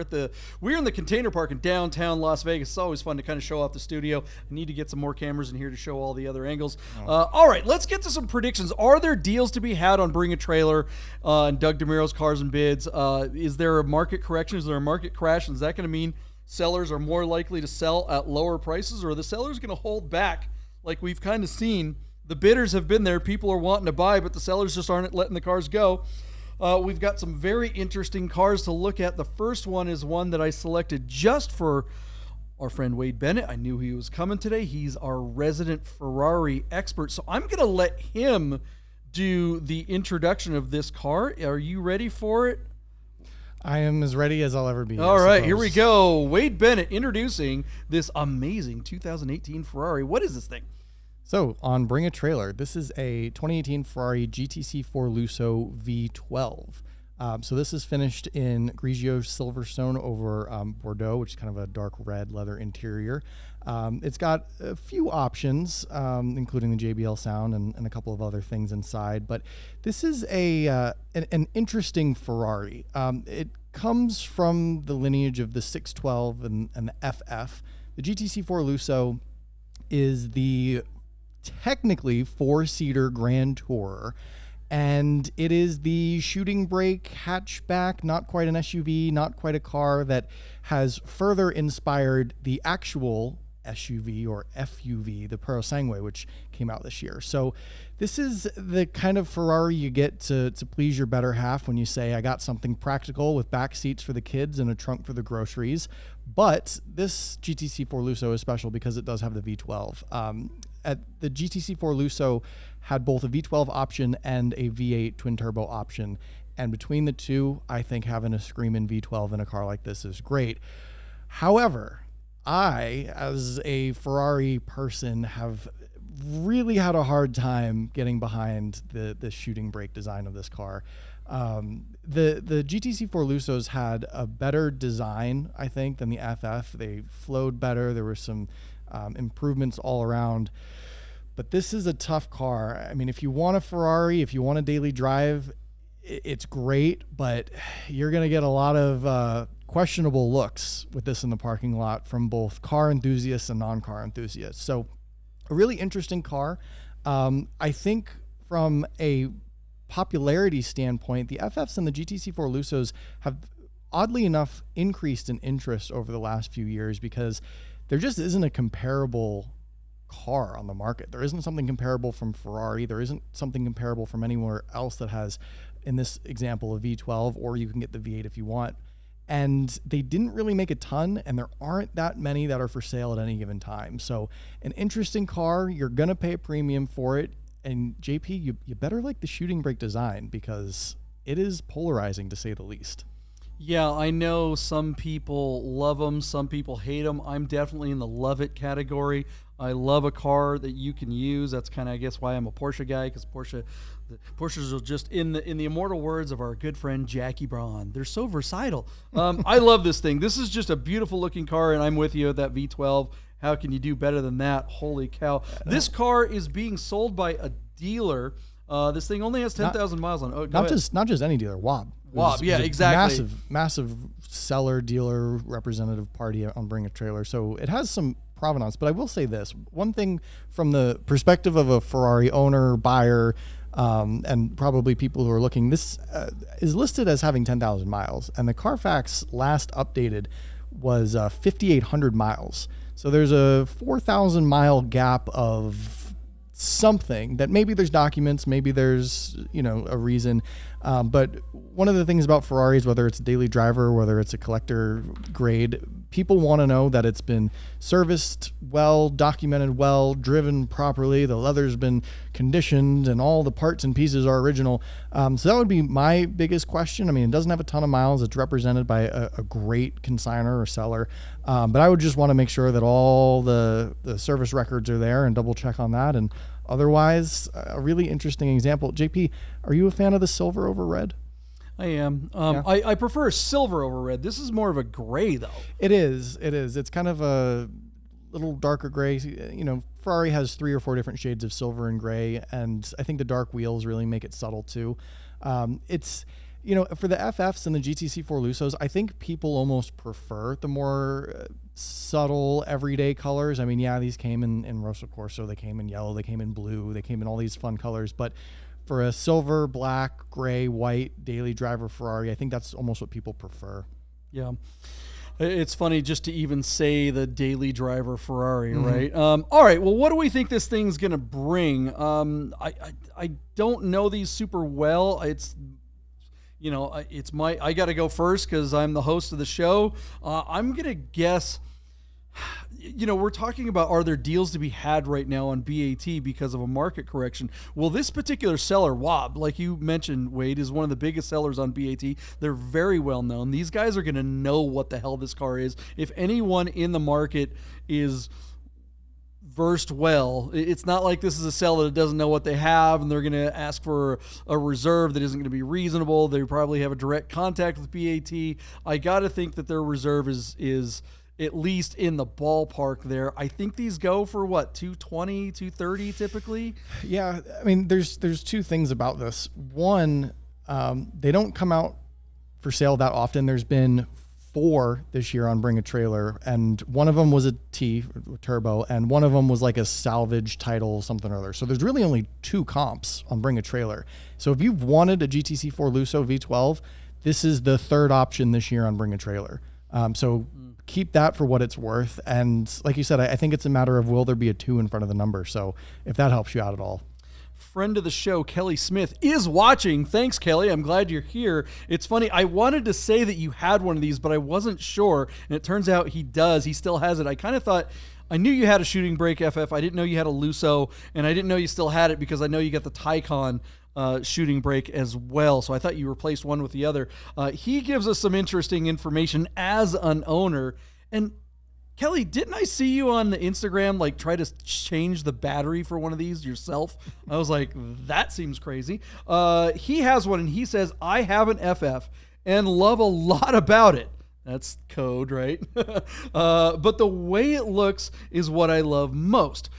in the container park in downtown Las Vegas. It's always fun to kind of show off the studio. I need to get some more cameras in here to show all the other angles. All right, let's get to some predictions. Are there deals to be had on Bring a Trailer and Doug DeMuro's Cars and Bids? Is there a market correction? Is there a market crash? Is that going to mean sellers are more likely to sell at lower prices, or are the sellers going to hold back like we've kind of seen? The bidders have been there. People are wanting to buy, but the sellers just aren't letting the cars go. We've got some very interesting cars to look at. The first one is one that I selected just for our friend Wade Bennett. I knew he was coming today. He's our resident Ferrari expert, so I'm going to let him do the introduction of this car. Are you ready for it? I am as ready as I'll ever be. All right, here we go. Wade Bennett introducing this amazing 2018 Ferrari. What is this thing? So on Bring a Trailer, this is a 2018 Ferrari GTC4Lusso V12. So this is finished in Grigio Silverstone over Bordeaux, which is kind of a dark red leather interior. It's got a few options, including the JBL sound and a couple of other things inside. But this is an interesting Ferrari. It comes from the lineage of the 612 and the FF. The GTC4Lusso is the technically four-seater Grand Tourer, and it is the shooting brake hatchback, not quite an SUV, not quite a car that has further inspired the actual SUV or FUV, the Pero Sangue, which came out this year. So this is the kind of Ferrari you get to please your better half when you say, I got something practical with back seats for the kids and a trunk for the groceries. But this GTC4Lusso is special because it does have the V12. The GTC4Lusso had both a V12 option and a V8 twin turbo option. And between the two, I think having a screaming V12 in a car like this is great. However, I, as a Ferrari person, have really had a hard time getting behind the shooting brake design of this car. The GTC4Lussos had a better design, I think, than the FF. They flowed better. There were some improvements all around. But this is a tough car. I mean, if you want a Ferrari, if you want a daily drive, it's great, but you're going to get a lot of questionable looks with this in the parking lot from both car enthusiasts and non-car enthusiasts. So a really interesting car. I think from a popularity standpoint, the FFs and the GTC4Lussos have oddly enough increased in interest over the last few years because there just isn't a comparable car on the market. There isn't something comparable from Ferrari. There isn't something comparable from anywhere else that has, in this example, a V12, or you can get the V8 if you want. And they didn't really make a ton, and there aren't that many that are for sale at any given time. So an interesting car, you're going to pay a premium for it. And JP, you better like the shooting brake design because it is polarizing to say the least. Yeah, I know some people love them, some people hate them. I'm definitely in the love it category. I love a car that you can use. That's kind of, I guess, why I'm a Porsche guy, because Porsches are just, in the immortal words of our good friend Jackie Braun, they're so versatile. I love this thing. This is just a beautiful looking car, and I'm with you at that V12. How can you do better than that? Holy cow. This car is being sold by a dealer. This thing only has 10,000 miles on it. Not just any dealer, Wob. Yeah, exactly. Massive seller, dealer, representative party on Bring a Trailer. So it has some provenance. But I will say this. One thing from the perspective of a Ferrari owner, buyer, and probably people who are looking, this is listed as having 10,000 miles. And the Carfax last updated was 5,800 miles. So there's a 4,000 mile gap of something that maybe there's documents, maybe there's, a reason. But one of the things about Ferraris, whether it's a daily driver, whether it's a collector grade, people want to know that it's been serviced well, documented well, driven properly, the leather's been conditioned, and all the parts and pieces are original. So that would be my biggest question. I mean, it doesn't have a ton of miles. It's represented by a great consignor or seller. But I would just want to make sure that all the service records are there and double check on that. And otherwise, a really interesting example. JP, are you a fan of the silver over red? I am. Yeah. I prefer silver over red. This is more of a gray, though. It is. It's kind of a little darker gray. Ferrari has 3 or 4 different shades of silver and gray, and I think the dark wheels really make it subtle too. It's, for the FFs and the GTC4Lussos, I think people almost prefer the more subtle everyday colors. I mean, yeah, these came in Rosso Corso, they came in yellow, they came in blue, they came in all these fun colors, but for a silver, black, gray, white daily driver Ferrari, I think that's almost what people prefer. Yeah. It's funny just to even say the daily driver Ferrari, right? All right. Well, what do we think this thing's going to bring? I don't know these super well. It's I got to go first because I'm the host of the show. I'm going to guess, we're talking about, are there deals to be had right now on BAT because of a market correction? Well, this particular seller, Wob, like you mentioned, Wade, is one of the biggest sellers on BAT. They're very well known. These guys are going to know what the hell this car is. If anyone in the market is versed well, it's not like this is a seller that doesn't know what they have and they're going to ask for a reserve that isn't going to be reasonable. They probably have a direct contact with BAT. I got to think that their reserve is at least in the ballpark there. I think these go for what, 220, 230 typically? Yeah, I mean, there's 2 things about this. One, they don't come out for sale that often. There's been 4 this year on Bring a Trailer, and one of them was a T turbo, and one of them was like a salvage title, something or other. So there's really only 2 comps on Bring a Trailer. So if you've wanted a GTC4Lusso V12, this is the 3rd option this year on Bring a Trailer. So keep that for what it's worth. And like you said, I think it's a matter of, will there be a 2 in front of the number? So if that helps you out at all. Friend of the show, Kelly Smith, is watching. Thanks, Kelly. I'm glad you're here. It's funny. I wanted to say that you had one of these, but I wasn't sure. And it turns out he does. He still has it. I kind of thought, I knew you had a shooting brake FF. I didn't know you had a Lusso, and I didn't know you still had it because I know you got the Taycan shooting brake as well. So I thought you replaced one with the other. He gives us some interesting information as an owner. And Kelly, didn't I see you on the Instagram like try to change the battery for one of these yourself? I was like, that seems crazy. He has one, and he says, I have an FF and love a lot about it. That's code, right? But the way it looks is what I love most.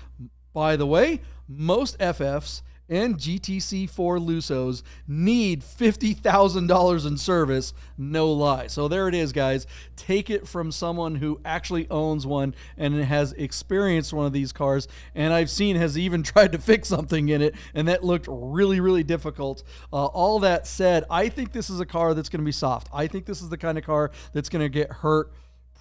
By the way, most FFs and GTC4Lussos need $50,000 in service, no lie. So there it is, guys. Take it from someone who actually owns one and has experienced one of these cars, and I've seen has even tried to fix something in it, and that looked really, really difficult. All that said, I think this is a car that's going to be soft. I think this is the kind of car that's going to get hurt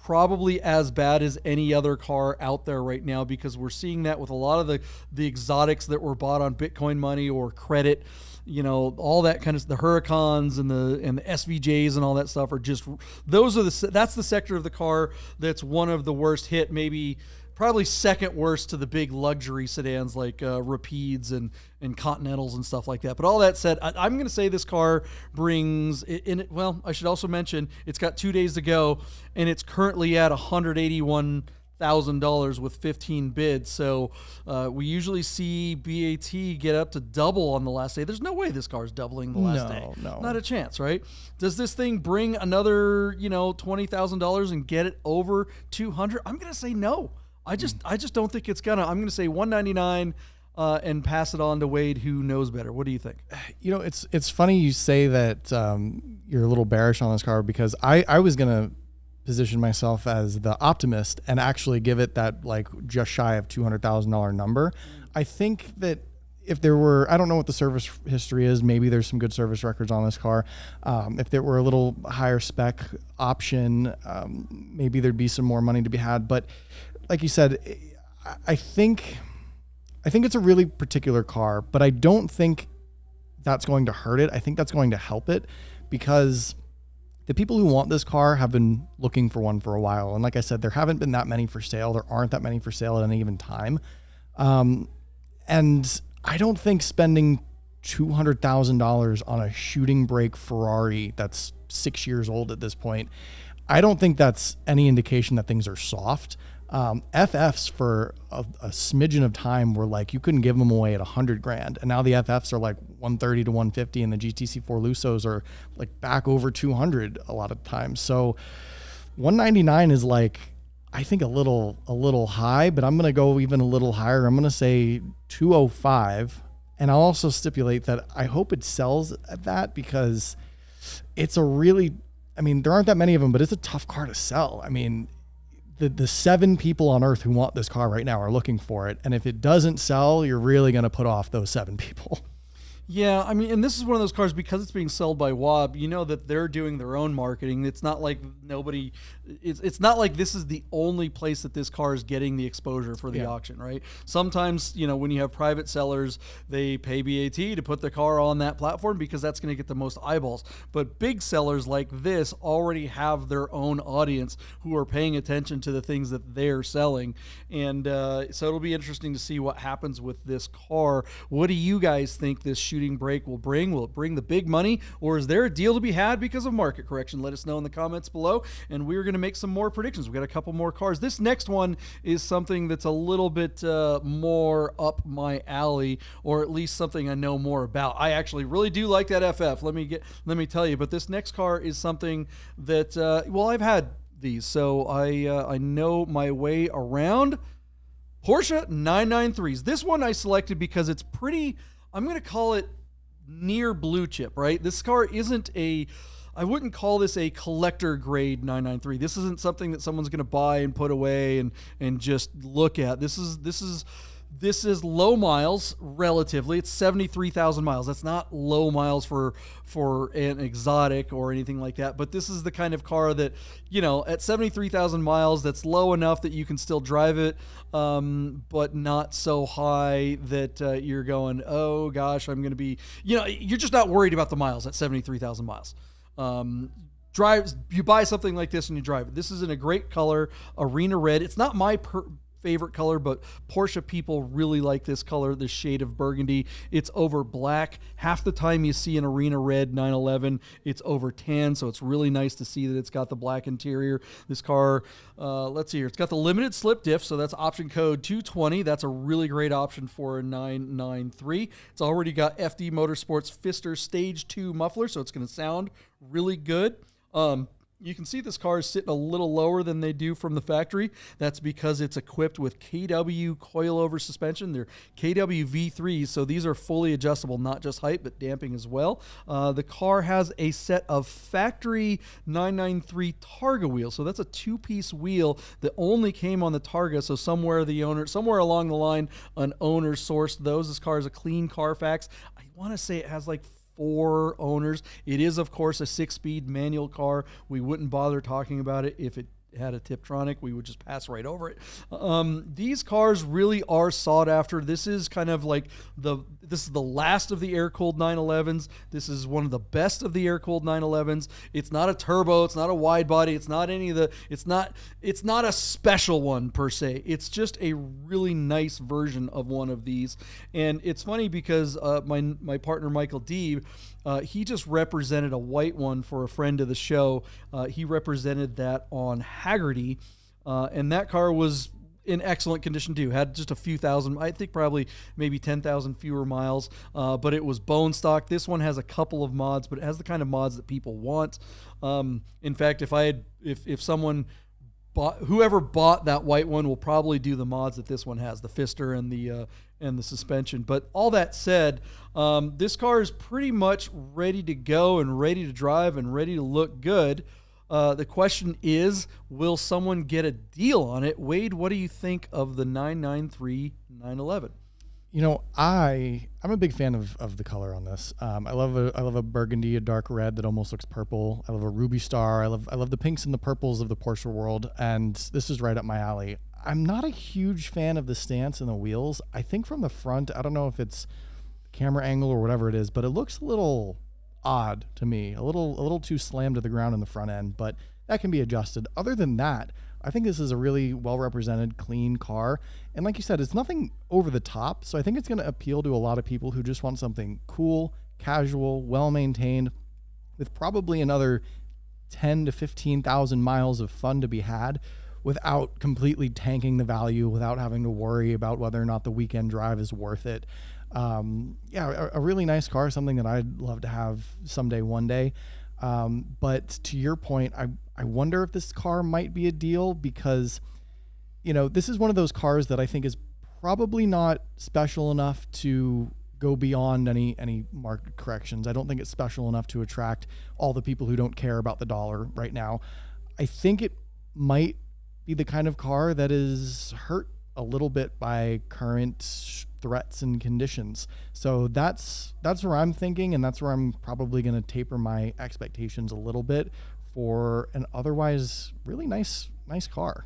probably as bad as any other car out there right now, because we're seeing that with a lot of the exotics that were bought on Bitcoin money or credit. You know, all that kind of the Huracans and the SVJs and all that stuff are just, that's the sector of the car that's one of the worst hit, maybe probably second worst to the big luxury sedans like Rapides and Continentals and stuff like that. But all that said, I'm going to say this car brings in it. Well, I should also mention it's got 2 days to go, and it's currently at $181,000 with 15 bids. So we usually see BAT get up to double on the last day. There's no way this car is doubling the last day. No, not a chance, right? Does this thing bring another, $20,000 and get it over 200? I'm going to say no. I just don't think it's gonna. I'm gonna say 199 and pass it on to Wade, who knows better. What do you think? It's funny you say that you're a little bearish on this car, because I was gonna position myself as the optimist and actually give it that like just shy of $200,000 number. I think that if there were, I don't know what the service history is. Maybe there's some good service records on this car. If there were a little higher spec option, maybe there'd be some more money to be had. But like you said, I think it's a really particular car, but I don't think that's going to hurt it. I think that's going to help it, because the people who want this car have been looking for one for a while. And like I said, there haven't been that many for sale. There aren't that many for sale at any given time. And I don't think spending $200,000 on a shooting brake Ferrari that's 6 years old at this point, I don't think that's any indication that things are soft. FFs for a smidgen of time were like, you couldn't give them away at $100,000. And now the FFs are like 130 to 150, and the GTC4Lussos are like back over 200 a lot of times. So 199 is like, I think a little high, but I'm going to go even a little higher. I'm going to say 205. And I'll also stipulate that I hope it sells at that, because it's a really, there aren't that many of them, but it's a tough car to sell. The 7 people on earth who want this car right now are looking for it. And if it doesn't sell, you're really going to put off those 7 people. Yeah, and this is one of those cars, because it's being sold by Wob, that they're doing their own marketing. It's not like it's not like this is the only place that this car is getting the exposure for the auction, right? Sometimes, when you have private sellers, they pay BAT to put the car on that platform because that's going to get the most eyeballs. But big sellers like this already have their own audience who are paying attention to the things that they're selling. And so it'll be interesting to see what happens with this car. What do you guys think this shooting brake will bring? Will it bring the big money, or is there a deal to be had because of market correction? Let us know in the comments below, and we're going to make some more predictions. We've got a couple more cars. This next one is something that's a little bit more up my alley, or at least something I know more about. I actually really do like that FF. Let me tell you. But this next car is something that I've had these, so I know my way around. Porsche 993s. This one I selected because it's pretty, I'm going to call it near blue chip, right? This car isn't I wouldn't call this a collector grade 993. This isn't something that someone's going to buy and put away and just look at. This is low miles relatively. It's 73,000 miles. That's not low miles for an exotic or anything like that. But this is the kind of car that, at 73,000 miles, that's low enough that you can still drive it, but not so high that you're going, oh gosh, I'm going to be, you're just not worried about the miles at 73,000 miles. You buy something like this and you drive it. This is in a great color, arena red. It's not my favorite color, but Porsche people really like this color, this shade of burgundy. It's over black. Half the time you see an arena red 911, it's over tan, so it's really nice to see that it's got the black interior. This car, let's see here, it's got the limited slip diff, so that's option code 220. That's a really great option for a 993. It's already got FD Motorsports Pfister Stage 2 muffler, so it's going to sound really good. You can see this car is sitting a little lower than they do from the factory. That's because it's equipped with KW coilover suspension. They're KW V3s, so these are fully adjustable, not just height, but damping as well. The car has a set of factory 993 Targa wheels, so that's a two-piece wheel that only came on the Targa, so somewhere along the line, an owner sourced those. This car is a clean Carfax. I want to say it has like 4 owners. It is, of course, a 6-speed manual car. We wouldn't bother talking about it if it had a Tiptronic. We would just pass right over it. These cars really are sought after. This is kind of like this is the last of the air-cooled 911s. This is one of the best of the air-cooled 911s. It's not a turbo. It's not a wide body. It's not any of the. It's not a special one per se. It's just a really nice version of one of these. And it's funny because my partner Michael Deeb, he just represented a white one for a friend of the show. He represented that on Haggerty, and that car was in excellent condition too. Had just a few thousand, I think probably maybe 10,000 fewer miles, but it was bone stock. This one has a couple of mods, but it has the kind of mods that people want. In fact, if someone whoever bought that white one will probably do the mods that this one has, the Pfister and the suspension. But all that said, this car is pretty much ready to go and ready to drive and ready to look good. The question is, will someone get a deal on it? Wade, what do you think of the 993 911? You know, I'm a big fan of the color on this. I love a burgundy, a dark red that almost looks purple. I love a ruby star. I love the pinks and the purples of the Porsche world, and this is right up my alley. I'm not a huge fan of the stance and the wheels. I think from the front, I don't know if it's camera angle or whatever it is, but it looks a little odd to me, a little too slammed to the ground in the front end, but that can be adjusted. Other than that, I think this is a really well-represented, clean car. And like you said, it's nothing over the top. So I think it's going to appeal to a lot of people who just want something cool, casual, well-maintained, with probably another 10 to 15,000 miles of fun to be had without completely tanking the value, without having to worry about whether or not the weekend drive is worth it. A really nice car, something that I'd love to have someday, one day. But to your point, I wonder if this car might be a deal because, you know, this is one of those cars that I think is probably not special enough to go beyond any market corrections. I don't think it's special enough to attract all the people who don't care about the dollar right now. I think it might be the kind of car that is hurt a little bit by current threats and conditions. So that's where I'm thinking, and that's where I'm probably going to taper my expectations a little bit for an otherwise really nice car.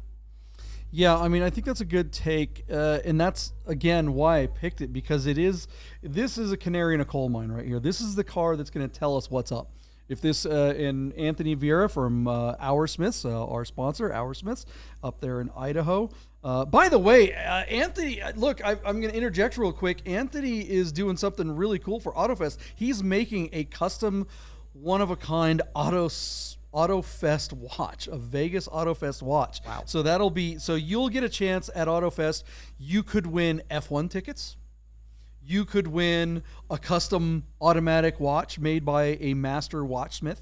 Yeah, I mean, I think that's a good take, and that's, again, why I picked it, because this is a canary in a coal mine right here. This is the car that's going to tell us what's up. If this, and Anthony Vieira from Our Smiths, our sponsor, Our Smiths, up there in Idaho. By the way, Anthony, look, I'm going to interject real quick. Anthony is doing something really cool for AutoFest. He's making a custom, one-of-a-kind AutoFest watch, a Vegas AutoFest watch. Wow. So you'll get a chance at AutoFest. You could win F1 tickets. You could win a custom automatic watch made by a master watchsmith.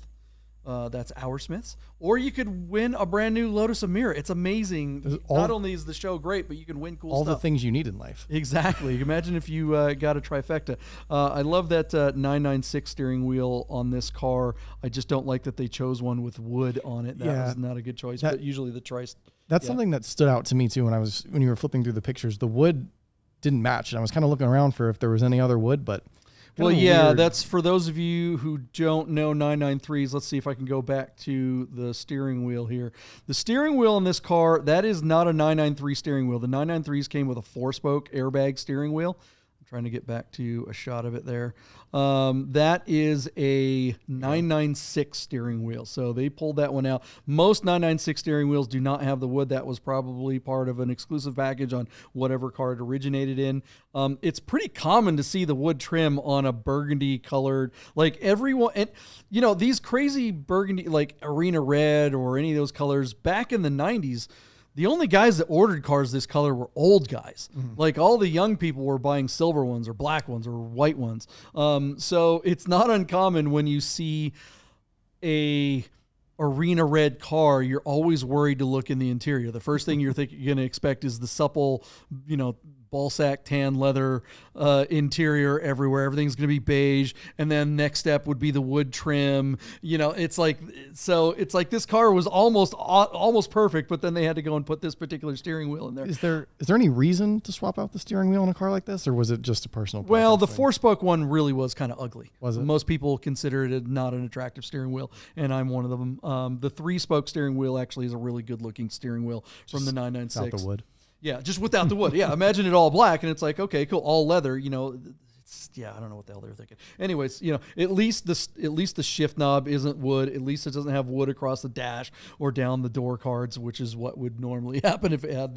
That's Our Smiths. Or you could win a brand new Lotus Emira. It's amazing. Not only is the show great, but you can win cool stuff. All the things you need in life. Exactly. Imagine if you got a trifecta. I love that 996 steering wheel on this car. I just don't like that they chose one with wood on it. That was not a good choice, but usually the trice. That's something that stood out to me too when you were flipping through the pictures. The wood didn't match, and I was kind of looking around for if there was any other wood, but well, yeah, weird. That's for those of you who don't know 993s. Let's see if I can go back to the steering wheel here. The steering wheel on this car, that is not a 993 steering wheel. The 993s came with a 4-spoke airbag steering wheel. trying to get back to a shot of it there. That is a 996 steering wheel. So they pulled that one out. Most 996 steering wheels do not have the wood. That was probably part of an exclusive package on whatever car it originated in. It's pretty common to see the wood trim on a burgundy colored, like everyone, and you know, these crazy burgundy, like arena red or any of those colors back in the 90s, the only guys that ordered cars this color were old guys. Like all the young people were buying silver ones or black ones or white ones. So it's not uncommon when you see a arena red car, you're always worried to look in the interior. The first thing you're going to expect is the supple, you know, ball sack tan leather interior everywhere. Everything's going to be beige. And then next step would be the wood trim. You know, it's like this car was almost perfect, but then they had to go and put this particular steering wheel in there. Is there any reason to swap out the steering wheel in a car like this, or was it just a personal preference? Well, the 4-spoke one really was kind of ugly. Was it? Most people consider it not an attractive steering wheel, and I'm one of them. The 3-spoke steering wheel actually is a really good looking steering wheel from the 996. Without the wood. Yeah, just without the wood. Yeah, imagine it all black, and it's like, okay, cool, all leather. You know, I don't know what the hell they were thinking. Anyways, you know, at least the shift knob isn't wood. At least it doesn't have wood across the dash or down the door cards, which is what would normally happen if it had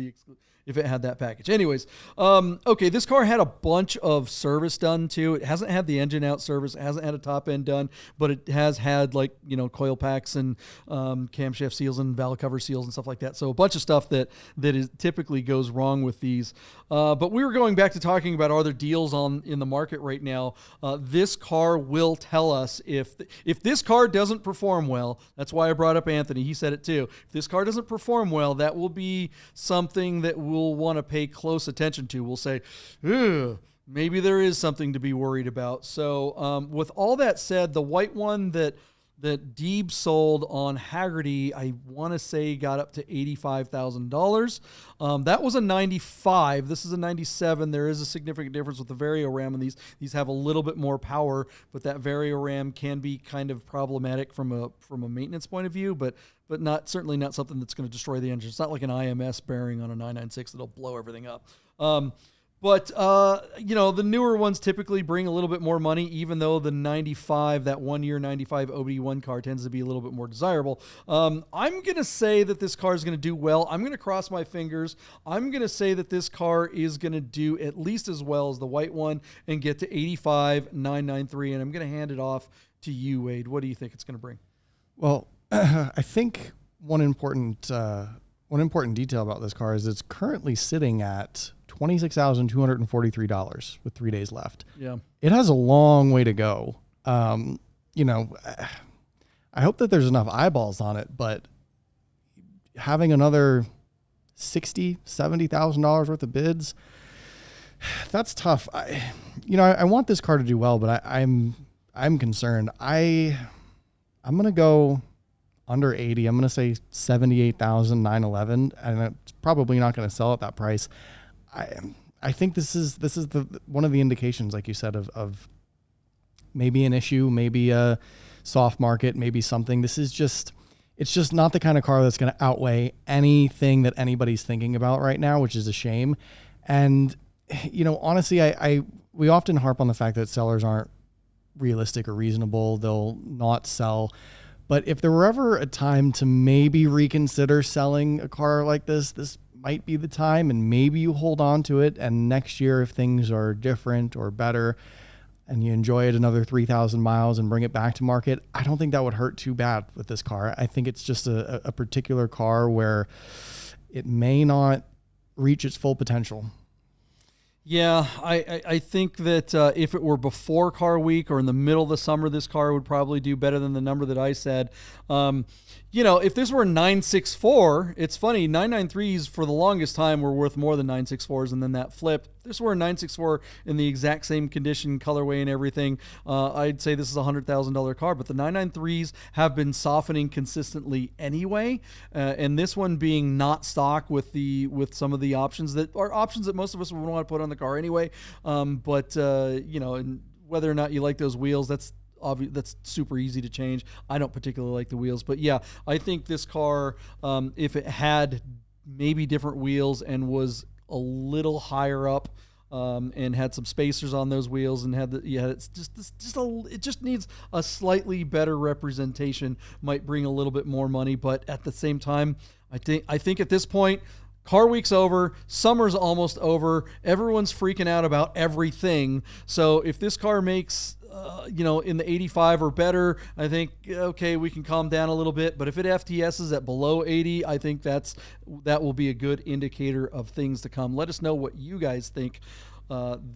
that package. Anyways, okay, this car had a bunch of service done too. It hasn't had the engine out service. It hasn't had a top end done, but it has had, like, you know, coil packs and camshaft seals and valve cover seals and stuff like that. So a bunch of stuff that is typically goes wrong with these. But we were going back to talking about are there deals in the market right now. This car will tell us if this car doesn't perform well. That's why I brought up Anthony. He said it too. If this car doesn't perform well, that will be something that we'll want to pay close attention to. We'll say, maybe there is something to be worried about. So with all that said, the white one that Deeb sold on Haggerty, I want to say got up to $85,000. That was a 95. This is a 97. There is a significant difference with the Varioram, and these have a little bit more power, but that Varioram can be kind of problematic from a maintenance point of view, but certainly not something that's going to destroy the engine. It's not like an IMS bearing on a 996 that'll blow everything up. But you know, the newer ones typically bring a little bit more money, even though the 95, that 1 year 95 OBD1 car tends to be a little bit more desirable. I'm going to say that this car is going to do well. I'm going to cross my fingers. I'm going to say that this car is going to do at least as well as the white one and get to 85,993. And I'm going to hand it off to you, Wade. What do you think it's going to bring? Well, I think one important detail about this car is it's currently sitting at $26,243 with 3 days left. Yeah. It has a long way to go. You know, I hope that there's enough eyeballs on it, but having another $60,000-$70,000 worth of bids, that's tough. I want this car to do well, but I'm concerned. I'm going to go under 80. I'm going to say 78,911, and it's probably not going to sell at that price. I think this is the one of the indications, like you said, of maybe an issue, maybe a soft market, maybe something. It's just not the kind of car that's going to outweigh anything that anybody's thinking about right now, which is a shame. And, you know, honestly, we often harp on the fact that sellers aren't realistic or reasonable. They'll not sell. But if there were ever a time to maybe reconsider selling a car like this might be the time, and maybe you hold on to it, and next year, if things are different or better and you enjoy it another 3,000 miles and bring it back to market, I don't think that would hurt too bad with this car. I think it's just a particular car where it may not reach its full potential. Yeah, I think that if it were before Car Week or in the middle of the summer, this car would probably do better than the number that I said. You know, if this were a 964, it's funny, 993s for the longest time were worth more than 964s, and then that flipped. If this were a 964 in the exact same condition, colorway, and everything, I'd say this is a $100,000 car, but the 993s have been softening consistently anyway, and this one being not stock with some of the options that are options that most of us would want to put on the car anyway. But you know, and whether or not you like those wheels, that's super easy to change. I don't particularly like the wheels, but yeah, I think this car, if it had maybe different wheels and was a little higher up and had some spacers on those wheels, and it's it just needs a slightly better representation. Might bring a little bit more money, but at the same time, I think at this point, Car Week's over, summer's almost over, everyone's freaking out about everything. So if this car makes in the 85 or better, I think, okay, we can calm down a little bit. But if it FTSs at below 80, I think that will be a good indicator of things to come. Let us know what you guys think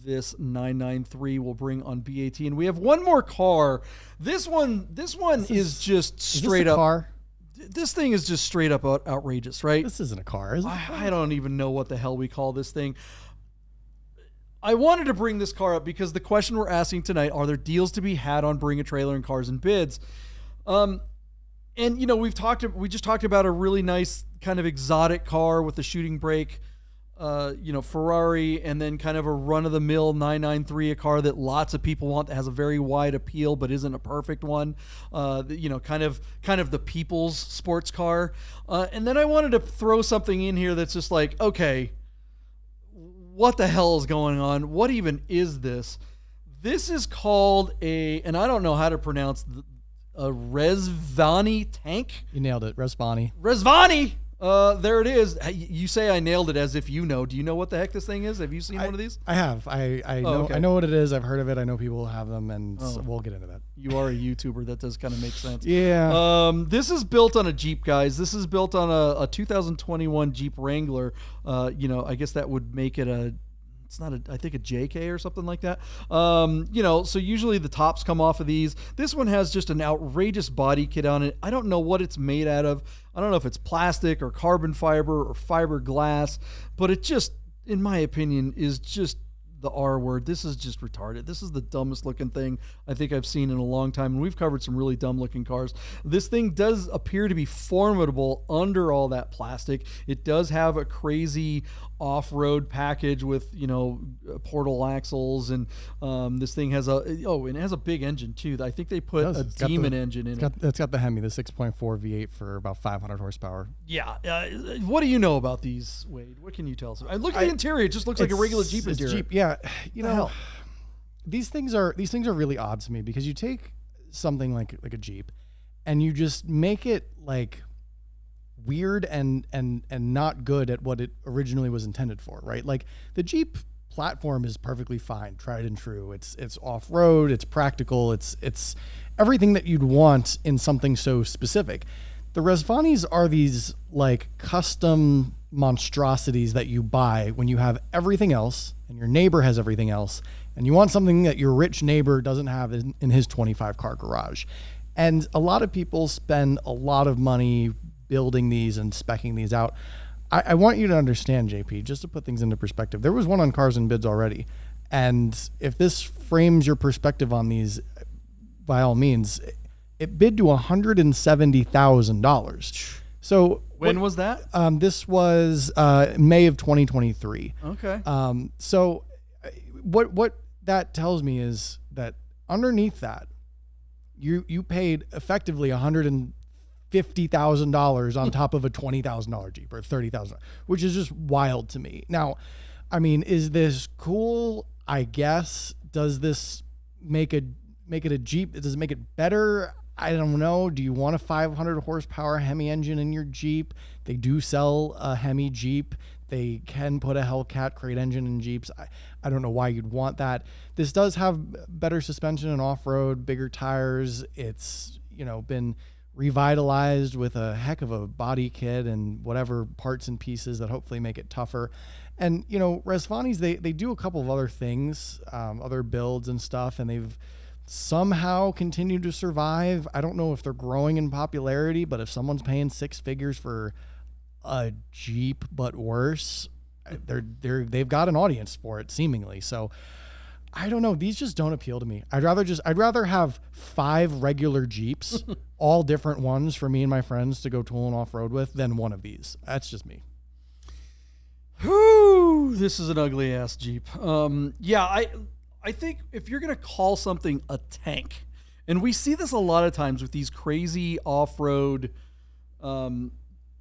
this 993 will bring on BAT. And we have one more car. This one is just straight up. Car? This thing is just straight up outrageous, right? This isn't a car, is it? I don't even know what the hell we call this thing. I wanted to bring this car up because the question we're asking tonight, are there deals to be had on Bring a Trailer and Cars and Bids? And we just talked about a really nice kind of exotic car with the shooting brake, Ferrari, and then kind of a run-of-the-mill 993, a car that lots of people want, that has a very wide appeal but isn't a perfect one. Kind of the people's sports car. And then I wanted to throw something in here that's just like, okay, what the hell is going on? What even is this? This is called and I don't know how to pronounce a Rezvani Tank. You nailed it, Rezvani. Rezvani. There it is. You say I nailed it as if you know. Do you know what the heck this thing is? Have you seen one of these? I have. I know. Okay. I know what it is. I've heard of it. I know people have them, and we'll get into that. You are a YouTuber. That does kind of make sense. Yeah. This is built on a Jeep, guys. This is built on a 2021 Jeep Wrangler. I guess that would make it I think a JK or something like that. So usually the tops come off of these. This one has just an outrageous body kit on it. I don't know what it's made out of. I don't know if it's plastic or carbon fiber or fiberglass, but it just, in my opinion, is just the R word. This is just retarded. This is the dumbest looking thing I think I've seen in a long time. And we've covered some really dumb looking cars. This thing does appear to be formidable under all that plastic. It does have a crazy off-road package with, portal axles. And this thing has it has a big engine too. I think they put a Demon engine in it. It's got the Hemi, the 6.4 V8 for about 500 horsepower. Yeah. What do you know about these, Wade? What can you tell us? I look at the interior. It just looks like a regular Jeep interior. Jeep, yeah. These things are really odd to me because you take something like a Jeep and you just make it like weird and not good at what it originally was intended for, right? Like the Jeep platform is perfectly fine, tried and true. It's off-road, it's practical, it's everything that you'd want in something so specific. The Rezvanis are these like custom monstrosities that you buy when you have everything else and your neighbor has everything else and you want something that your rich neighbor doesn't have in his 25 car garage. And a lot of people spend a lot of money building these and speccing these out. I want you to understand, JP, just to put things into perspective, there was one on Cars and Bids already. And if this frames your perspective on these, by all means, it bid to $170,000. So when was that? This was May of 2023. Okay. So what that tells me is that underneath that, you paid effectively $150,000 on top of a $20,000 Jeep or $30,000, which is just wild to me. Now, I mean, is this cool? I guess. Does this make it a Jeep? Does it make it better? I don't know. Do you want a 500 horsepower Hemi engine in your Jeep? They do sell a Hemi Jeep. They can put a Hellcat crate engine in Jeeps. I don't know why you'd want that. This does have better suspension and off-road, bigger tires. It's, been revitalized with a heck of a body kit and whatever parts and pieces that hopefully make it tougher. And, Rezvanis, they do a couple of other things, other builds and stuff, and they've somehow continued to survive. I don't know if they're growing in popularity, but if someone's paying six figures for a Jeep but worse, they've got an audience for it seemingly. So I don't know. These just don't appeal to me. I'd rather have 5 regular Jeeps, all different ones for me and my friends to go tooling off road with than one of these. That's just me. Whew, this is an ugly ass Jeep. I think if you're going to call something a tank, and we see this a lot of times with these crazy off-road,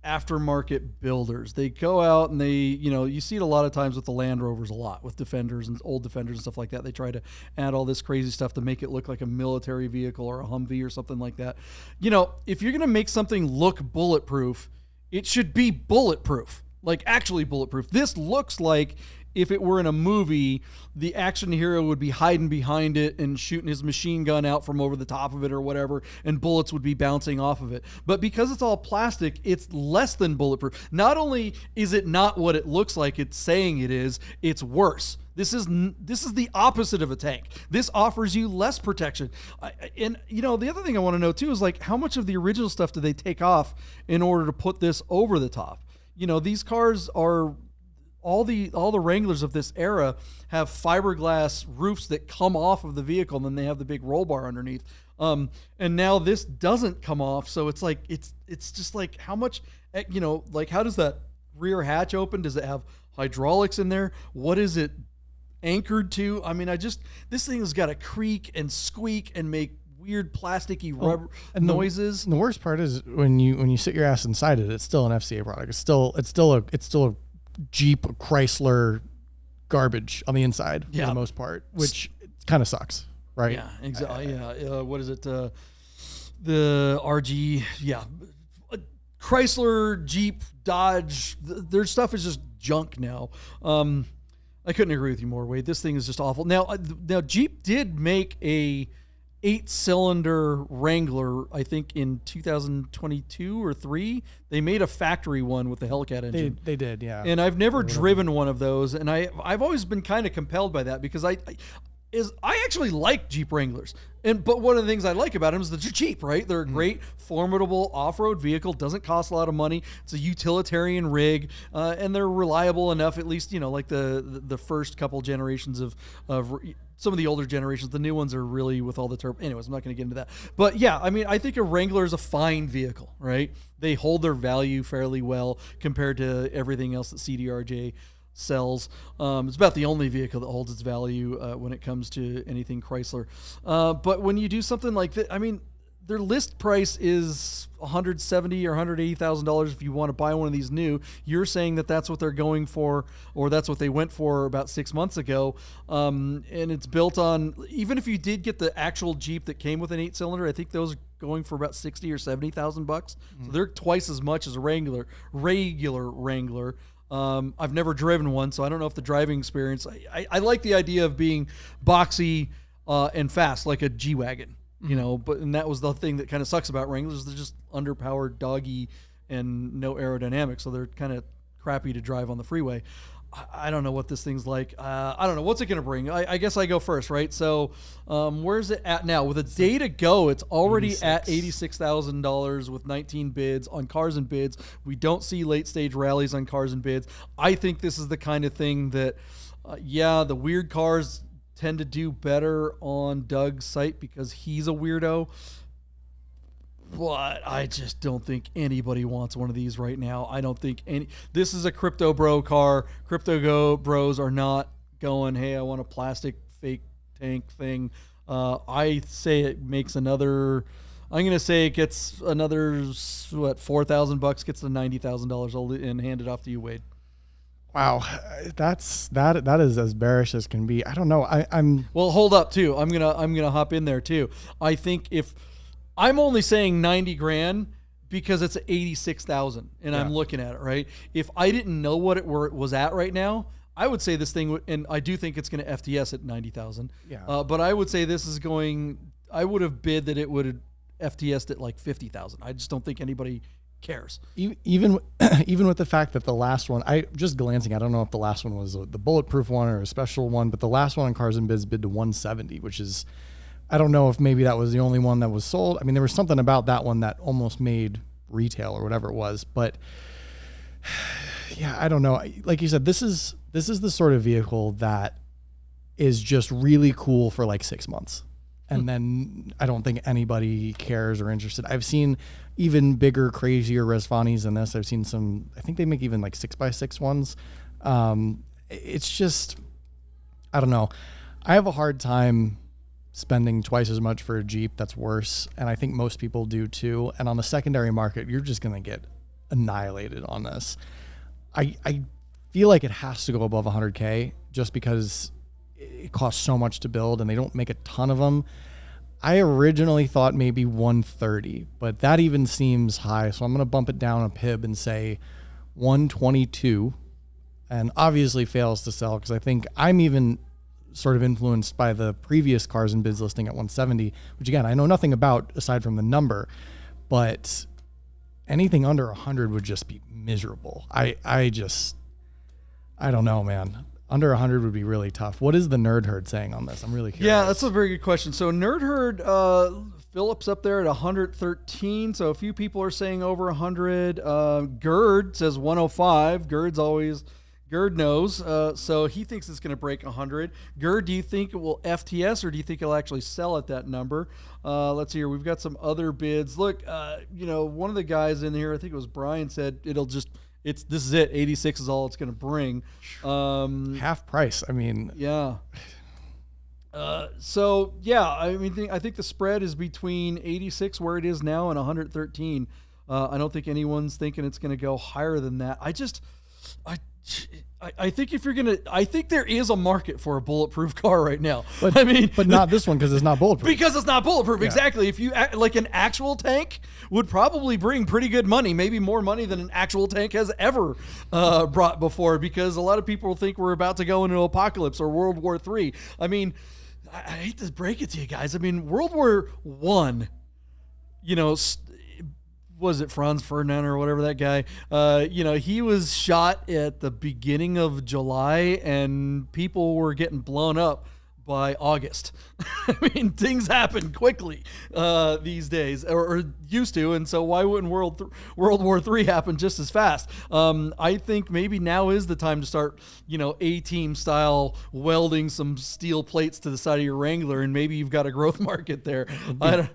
aftermarket builders. They go out and you see it a lot of times with the Land Rovers, a lot with Defenders and old Defenders and stuff like that. They try to add all this crazy stuff to make it look like a military vehicle or a Humvee or something like that. If you're going to make something look bulletproof, it should be bulletproof, like actually bulletproof. This looks like if it were in a movie, the action hero would be hiding behind it and shooting his machine gun out from over the top of it or whatever, and bullets would be bouncing off of it. But because it's all plastic, it's less than bulletproof. Not only is it not what it looks like it's saying it is, it's worse. This is the opposite of a tank. This offers you less protection. The other thing I want to know too is like how much of the original stuff do they take off in order to put this over the top? These cars are all the Wranglers of this era have fiberglass roofs that come off of the vehicle, and then they have the big roll bar underneath. And now this doesn't come off, so it's like it's just like how much, like how does that rear hatch open? Does it have hydraulics in there? What is it anchored to? I mean, this thing has got to creak and squeak and make weird plasticky rubber noises. The worst part is when you sit your ass inside it, it's still an FCA product. It's still a Jeep Chrysler garbage on the inside for the most part, which kind of sucks, right? Yeah, exactly. What is it? The RG, Chrysler, Jeep, Dodge. Their stuff is just junk now. I couldn't agree with you more, Wade. This thing is just awful. Now Jeep did make a 8-cylinder Wrangler, I think in 2022 or 3. They made a factory one with the Hellcat engine. They did, yeah. And I've never driven one of those, and I've always been kind of compelled by that because I actually like Jeep Wranglers. But one of the things I like about them is that they're cheap, right? They're a great, formidable off-road vehicle. Doesn't cost a lot of money. It's a utilitarian rig, and they're reliable enough. At least like the first couple generations of some of the older generations. The new ones are really with all the turbo. Anyways, I'm not going to get into that. But yeah, I mean, I think a Wrangler is a fine vehicle, right? They hold their value fairly well compared to everything else that CDRJ sells. It's about the only vehicle that holds its value when it comes to anything Chrysler. But when you do something like that, I mean, their list price is $170,000 or $180,000 if you want to buy one of these new. You're saying that that's what they're going for, or that's what they went for about 6 months ago. And it's built on, even if you did get the actual Jeep that came with an 8-cylinder, I think those are going for about $60,000 or $70,000. So they're twice as much as a regular Wrangler. I've never driven one, so I don't know if the driving experience. I like the idea of being boxy and fast, like a G-Wagon, and that was the thing that kind of sucks about Wranglers. They're just underpowered, doggy, and no aerodynamics, so they're kind of crappy to drive on the freeway. I don't know what this thing's like. I don't know. What's it going to bring? I guess I go first, right? So where's it at now? With a day to go, it's already at $86,000 with 19 bids on Cars and Bids. We don't see late-stage rallies on Cars and Bids. I think this is the kind of thing that, the weird cars tend to do better on Doug's site because he's a weirdo. But I just don't think anybody wants one of these right now. I don't think this is a crypto bro car. Bros are not going, hey, I want a plastic fake tank thing. I say it makes another, I'm going to say it gets another, $4,000, gets to $90,000 and hand it off to you, Wade. Wow, that is as bearish as can be. I don't know. I'm well. Hold up, too. I'm gonna hop in there too. I think if I'm only saying $90,000 because it's 86,000, and I'm looking at it right. If I didn't know what it was at right now, I would say this thing would, and I do think it's going to FTS at 90,000. Yeah. But I would say this is going. I would have bid that it would have FTS'd at like 50,000. I just don't think anybody cares. Even with the fact that the last one, I just glancing, I don't know if the last one was the bulletproof one or a special one, but the last one on Cars and Bids bid to 170, which is, I don't know if maybe that was the only one that was sold. I mean, there was something about that one that almost made retail or whatever it was, but yeah, I don't know. Like you said, this is the sort of vehicle that is just really cool for like 6 months. And then I don't think anybody cares or interested. I've seen even bigger, crazier Rezvanis than this. I've seen some, I think they make even like 6x6 ones. It's just, I don't know. I have a hard time spending twice as much for a Jeep. That's worse. And I think most people do too. And on the secondary market, you're just going to get annihilated on this. I feel like it has to go above 100K just because it costs so much to build and they don't make a ton of them. I originally thought maybe 130, but that even seems high. So I'm going to bump it down a pib and say 122, and obviously fails to sell because I think I'm even sort of influenced by the previous cars and bids listing at 170, which again, I know nothing about aside from the number, but anything under 100 would just be miserable. I don't know, man. Under 100 would be really tough. What is the Nerd Herd saying on this? I'm really curious. Yeah, that's a very good question. So Nerd Herd, Phillips up there at 113. So a few people are saying over 100. Gerd says 105. Gerd knows. So he thinks it's going to break 100. Gerd, do you think it will FTS or do you think it'll actually sell at that number? Let's see here. We've got some other bids. Look, one of the guys in here, I think it was Brian, said this is it. 86 is all it's going to bring. Half price. I mean, yeah. I think the spread is between 86 where it is now and 113. I don't think anyone's thinking it's going to go higher than that. I think I think there is a market for a bulletproof car right now. But not this one because it's not bulletproof. Because it's not bulletproof, yeah. Exactly. If you like an actual tank would probably bring pretty good money, maybe more money than an actual tank has ever brought before. Because a lot of people think we're about to go into apocalypse or World War III. I mean, I hate to break it to you guys. I mean, World War I, was it Franz Ferdinand or whatever that guy? He was shot at the beginning of July and people were getting blown up by August. I mean, things happen quickly these days, or used to, and so why wouldn't World War III happen just as fast? I think maybe now is the time to start, A-team style welding some steel plates to the side of your Wrangler, and maybe you've got a growth market there.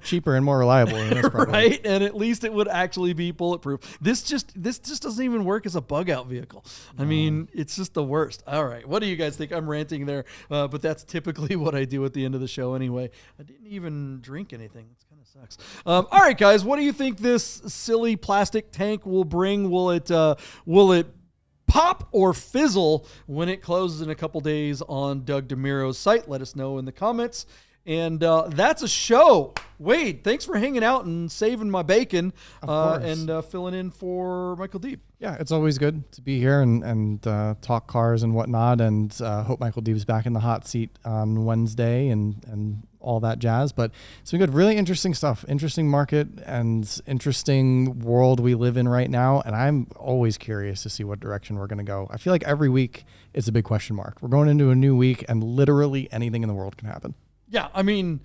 Cheaper and more reliable. Right? And at least it would actually be bulletproof. This just doesn't even work as a bug-out vehicle. I mean, it's just the worst. All right. What do you guys think? I'm ranting there, but that's typically what I do at the end of the show anyway. I didn't even drink anything. It kind of sucks. All right, guys, what do you think this silly plastic tank will bring? Will it pop or fizzle when it closes in a couple days on Doug DeMuro's site? Let us know in the comments. And that's a show. Wade, thanks for hanging out and saving my bacon and filling in for Michael Deeb. Yeah, it's always good to be here and talk cars and whatnot. And hope Michael Deeb's back in the hot seat on Wednesday and all that jazz. But it's been good. Really interesting stuff. Interesting market and interesting world we live in right now. And I'm always curious to see what direction we're going to go. I feel like every week it's a big question mark. We're going into a new week and literally anything in the world can happen. Yeah, I mean,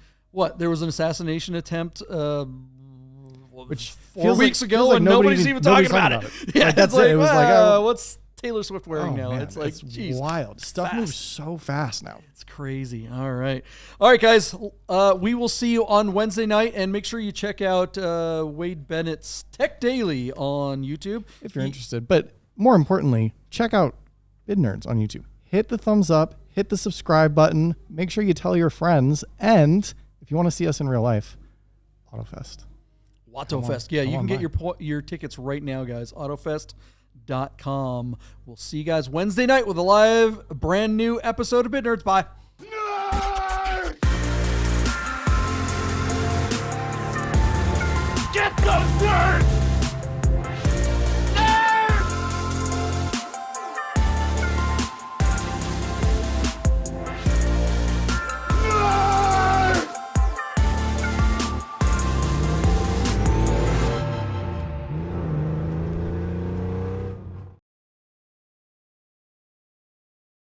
there was an assassination attempt which 4 weeks ago, and nobody's even talking about it. Yeah, like, that's it. It was what's Taylor Swift wearing now? Man, it's like, geez, wild. Stuff moves so fast now. It's crazy. All right, guys. We will see you on Wednesday night, and make sure you check out Wade Bennett's Tech Daily on YouTube if you're interested. But more importantly, check out Bid Nerds on YouTube. Hit the thumbs up. Hit the subscribe button. Make sure you tell your friends. And if you want to see us in real life, AutoFest. AutoFest. Yeah, you can get your tickets right now, guys. AutoFest.com. We'll see you guys Wednesday night with a live, brand new episode of Bid Nerds. Bye. Nerds! Get those nerds!